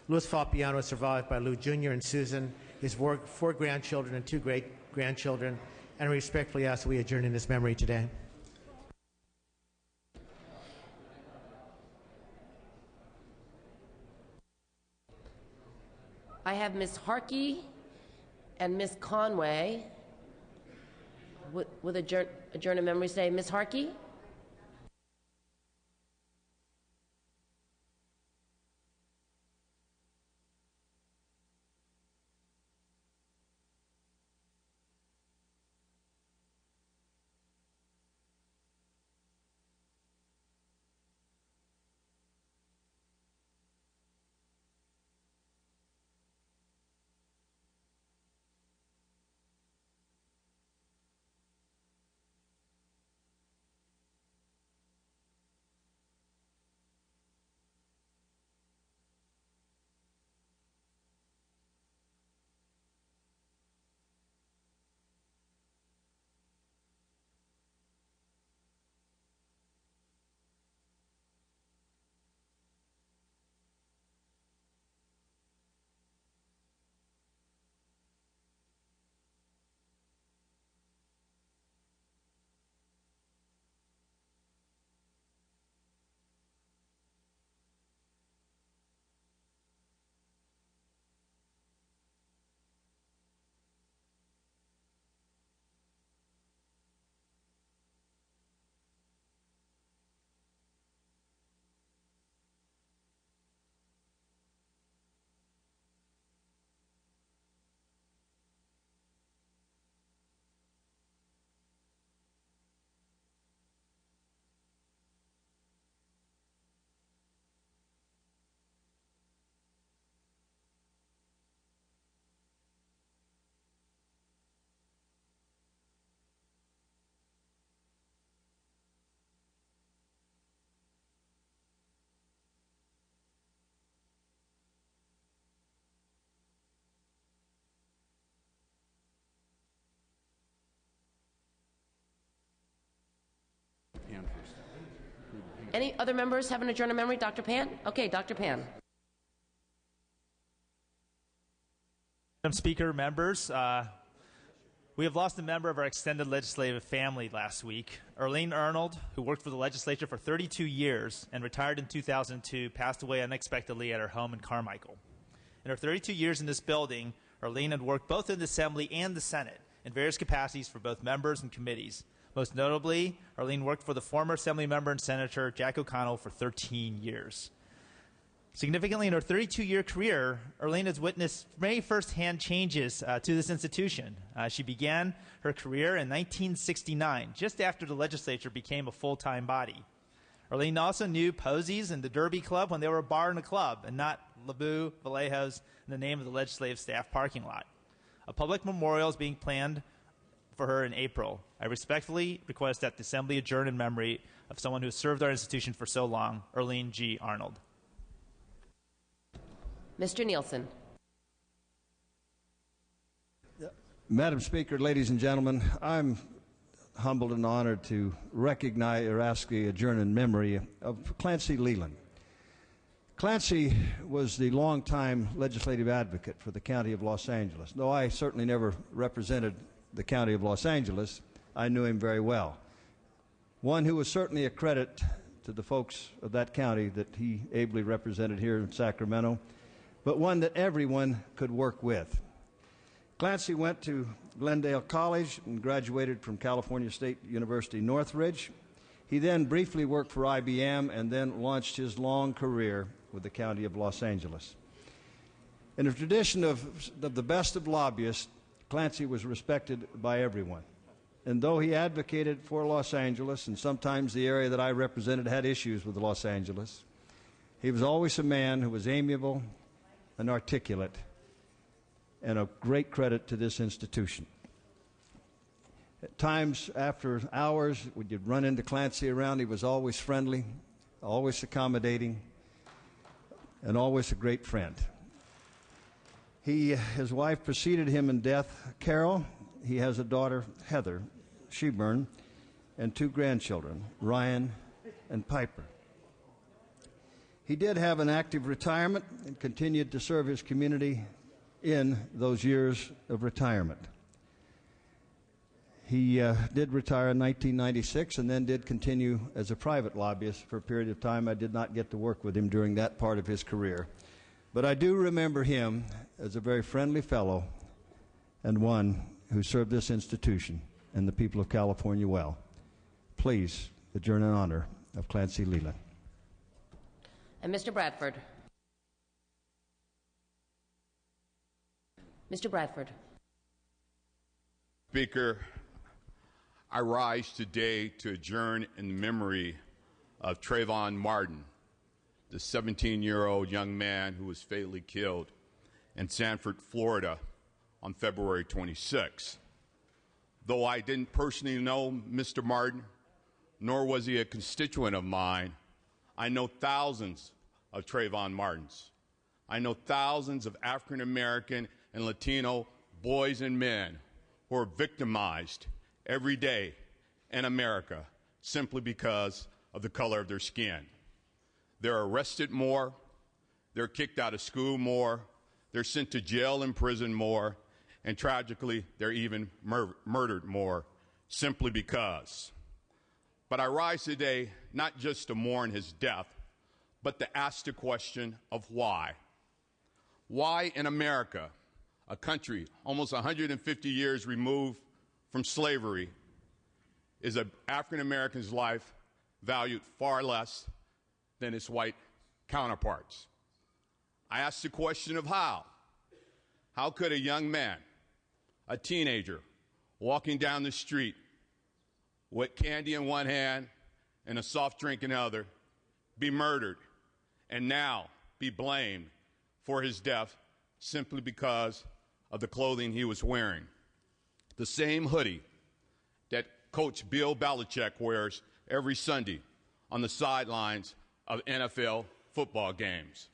Louis Fapiano is survived by Lou Jr. and Susan, his four grandchildren and 2 great-grandchildren, and I respectfully ask that we adjourn in his memory today. I have Ms. Harkey and Ms. Conway with adjourn in memory today. Ms. Harkey? Any other members have an adjourn in memory? Dr. Pan? Okay, Dr. Pan. Madam Speaker, members, we have lost a member of our extended legislative family last week. Earlene Arnold, who worked for the legislature for 32 years and retired in 2002, passed away unexpectedly at her home in Carmichael. In her 32 years in this building, Earlene had worked both in the Assembly and the Senate in various capacities for both members and committees. Most notably, Earlene worked for the former Assembly member and Senator Jack O'Connell for 13 years. Significantly, in her 32-year career, Earlene has witnessed many first-hand changes to this institution. She began her career in 1969, just after the legislature became a full-time body. Earlene also knew Posey's and the Derby Club when they were a bar and a club, and not LeBou, Vallejo's, in the name of the legislative staff parking lot. A public memorial is being planned for her in April. I respectfully request that the Assembly adjourn in memory of someone who has served our institution for so long, Earlene G. Arnold. Mr. Nielsen. Madam Speaker, ladies and gentlemen, I'm humbled and honored to recognize or ask the adjourn in memory of Clancy Leland. Clancy was the longtime legislative advocate for the County of Los Angeles. Though I certainly never represented the County of Los Angeles, I knew him very well. One who was certainly a credit to the folks of that county that he ably represented here in Sacramento, but one that everyone could work with. Clancy went to Glendale College and graduated from California State University Northridge. He then briefly worked for IBM and then launched his long career with the County of Los Angeles. In a tradition of the best of lobbyists, Clancy was respected by everyone. And though he advocated for Los Angeles, and sometimes the area that I represented had issues with Los Angeles, he was always a man who was amiable and articulate, and a great credit to this institution. At times, after hours, when you'd run into Clancy around, he was always friendly, always accommodating, and always a great friend. His wife preceded him in death, Carol. He has a daughter, Heather Sheburn, and 2 grandchildren, Ryan and Piper. He did have an active retirement and continued to serve his community in those years of retirement. He did retire in 1996 and then did continue as a private lobbyist for a period of time. I did not get to work with him during that part of his career. but I do remember him as a very friendly fellow and one who served this institution and the people of California well. Please adjourn in honor of Clancy Leland. And Mr. Bradford. Mr. Bradford. Speaker, I rise today to adjourn in memory of Trayvon Martin, the 17-year-old young man who was fatally killed in Sanford, Florida on February 26. Though I didn't personally know Mr. Martin, nor was he a constituent of mine, I know thousands of Trayvon Martins. I know thousands of African American and Latino boys and men who are victimized every day in America simply because of the color of their skin. They're arrested more, they're kicked out of school more, they're sent to jail and prison more, and tragically, they're even murdered more simply because. But I rise today not just to mourn his death, but to ask the question of why. Why in America, a country almost 150 years removed from slavery, is an African American's life valued far less than its white counterparts? I ask the question of how. How could a young man, a teenager, walking down the street with candy in one hand and a soft drink in the other, be murdered and now be blamed for his death simply because of the clothing he was wearing? The same hoodie that Coach Bill Belichick wears every Sunday on the sidelines of NFL football games.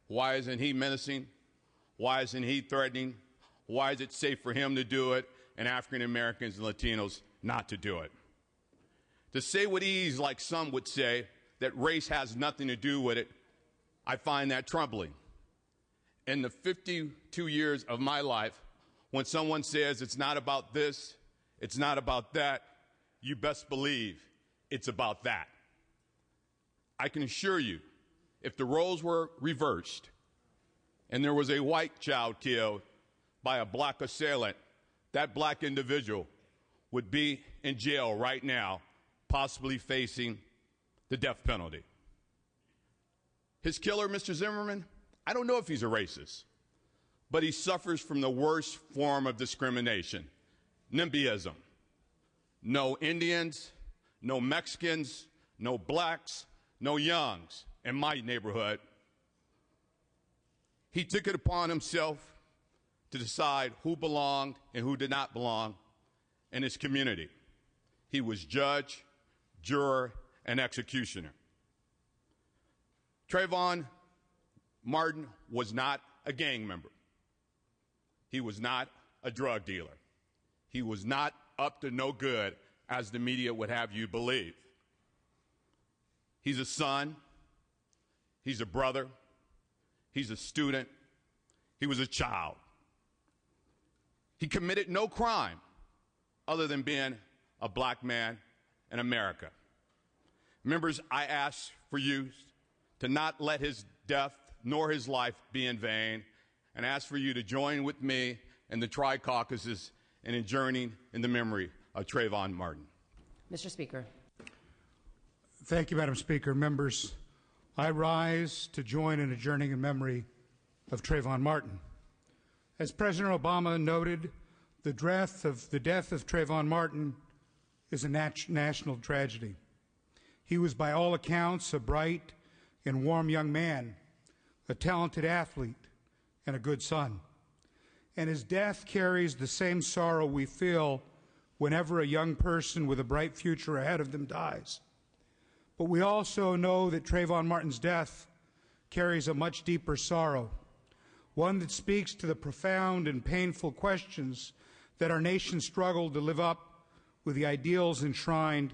Why isn't he menacing? Why isn't he threatening? Why is it safe for him to do it and African Americans and Latinos not to do it? To say with ease, like some would say, that race has nothing to do with it, I find that troubling. In the 52 years of my life, when someone says it's not about this, it's not about that, you best believe it's about that. I can assure you, if the roles were reversed and there was a white child killed by a black assailant, that black individual would be in jail right now, possibly facing the death penalty. His killer, Mr. Zimmerman, I don't know if he's a racist, but he suffers from the worst form of discrimination, NIMBYism. No Indians, no Mexicans, no blacks, no youngs in my neighborhood. He took it upon himself to decide who belonged and who did not belong in his community. He was judge, juror, and executioner. Trayvon Martin was not a gang member. He was not a drug dealer. He was not up to no good, as the media would have you believe. He's a son. He's a brother. He's a student. He was a child. He committed no crime other than being a black man in America. Members, I ask for you to not let his death nor his life be in vain, and ask for you to join with me and the Tri-Caucuses in adjourning in the memory of Trayvon Martin. Mr. Speaker. Thank you, Madam Speaker. Members, I rise to join in adjourning in memory of Trayvon Martin. As President Obama noted, the death of Trayvon Martin is a national tragedy. He was, by all accounts, a bright and warm young man, a talented athlete, and a good son. And his death carries the same sorrow we feel whenever a young person with a bright future ahead of them dies. But we also know that Trayvon Martin's death carries a much deeper sorrow, one that speaks to the profound and painful questions that our nation struggled to live up with the ideals enshrined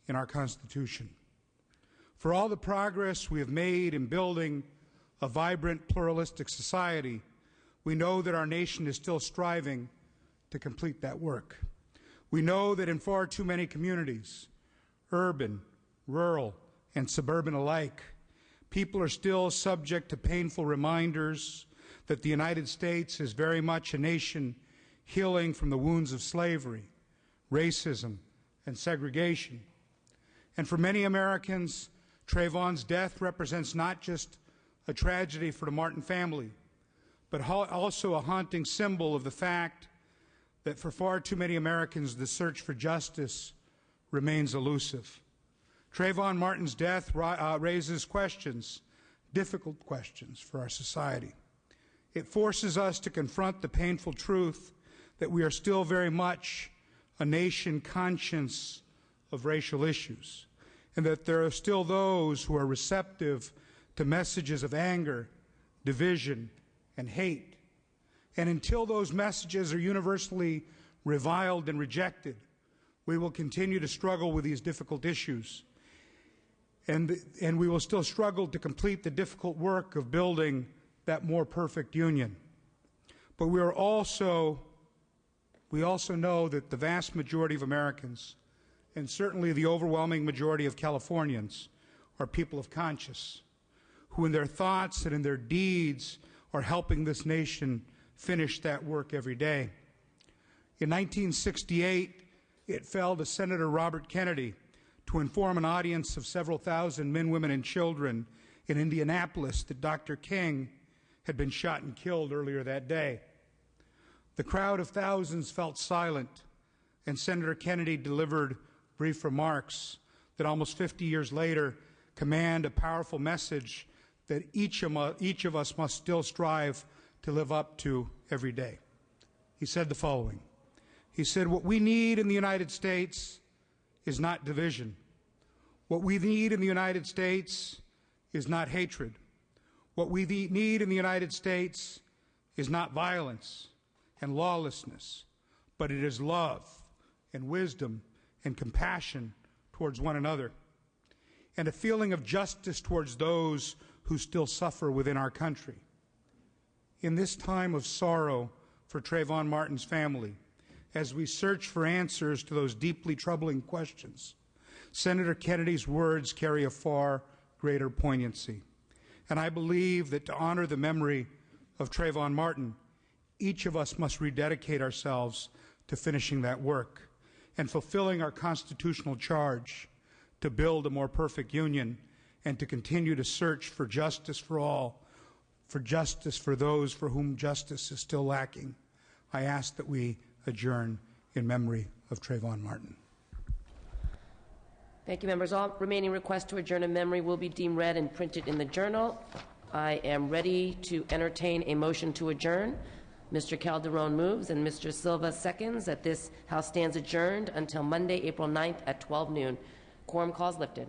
in our Constitution. For all the progress we have made in building a vibrant, pluralistic society, we know that our nation is still striving to complete that work. We know that in far too many communities, urban, rural, and suburban alike, People are still subject to painful reminders that the United States is very much a nation healing from the wounds of slavery, racism, and segregation. And for many Americans, Trayvon's death represents not just a tragedy for the Martin family, but also a haunting symbol of the fact that for far too many Americans, the search for justice remains elusive. Trayvon Martin's death raises questions, difficult questions for our society. It forces us to confront the painful truth that we are still very much a nation conscious of racial issues, and that there are still those who are receptive to messages of anger, division, and hate. And until those messages are universally reviled and rejected, we will continue to struggle with these difficult issues. And we will still struggle to complete the difficult work of building that more perfect union. But we also know that the vast majority of Americans, and certainly the overwhelming majority of Californians, are people of conscience, who in their thoughts and in their deeds are helping this nation finish that work every day. In 1968, it fell to Senator Robert Kennedy to inform an audience of several thousand men, women, and children in Indianapolis that Dr. King had been shot and killed earlier that day. The crowd of thousands felt silent, and Senator Kennedy delivered brief remarks that almost 50 years later command a powerful message that each of us must still strive to live up to every day. He said the following. He said, "What we need in the United States is not division. What we need in the United States is not hatred. What we need in the United States is not violence and lawlessness, but it is love and wisdom and compassion towards one another, and a feeling of justice towards those who still suffer within our country." In this time of sorrow for Trayvon Martin's family, as we search for answers to those deeply troubling questions, Senator Kennedy's words carry a far greater poignancy. And I believe that to honor the memory of Trayvon Martin, each of us must rededicate ourselves to finishing that work and fulfilling our constitutional charge to build a more perfect union and to continue to search for justice for all, for justice for those for whom justice is still lacking. I ask that we adjourn in memory of Trayvon Martin. Thank you, members. All remaining requests to adjourn in memory will be deemed read and printed in the journal. I am ready to entertain a motion to adjourn. Mr. Calderon moves and Mr. Silva seconds that this House stands adjourned until Monday, April 9th at 12 noon. Quorum calls lifted.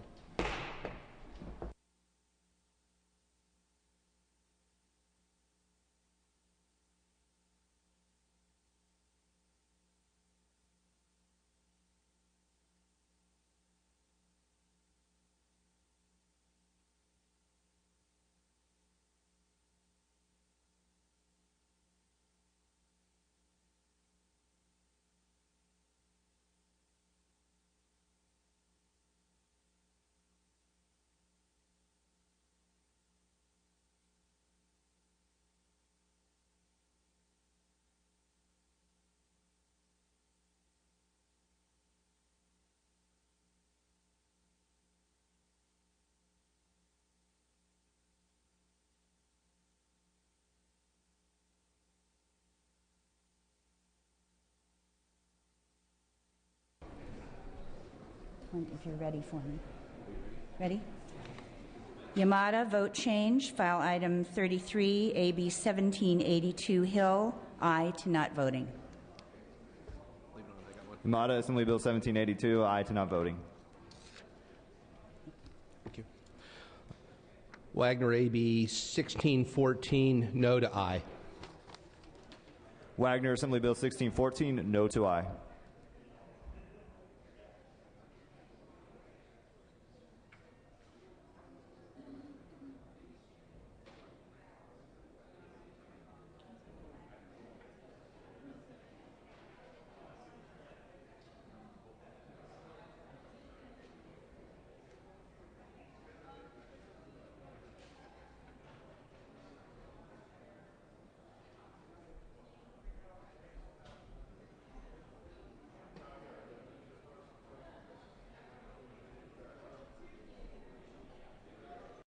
If you're ready for me. Ready? Yamada, vote change. File item 33, AB 1782 Hill. Aye to not voting. Yamada, Assembly Bill 1782. Aye to not voting. Thank you. Wagner, AB 1614. No to aye. Wagner, Assembly Bill 1614. No to aye.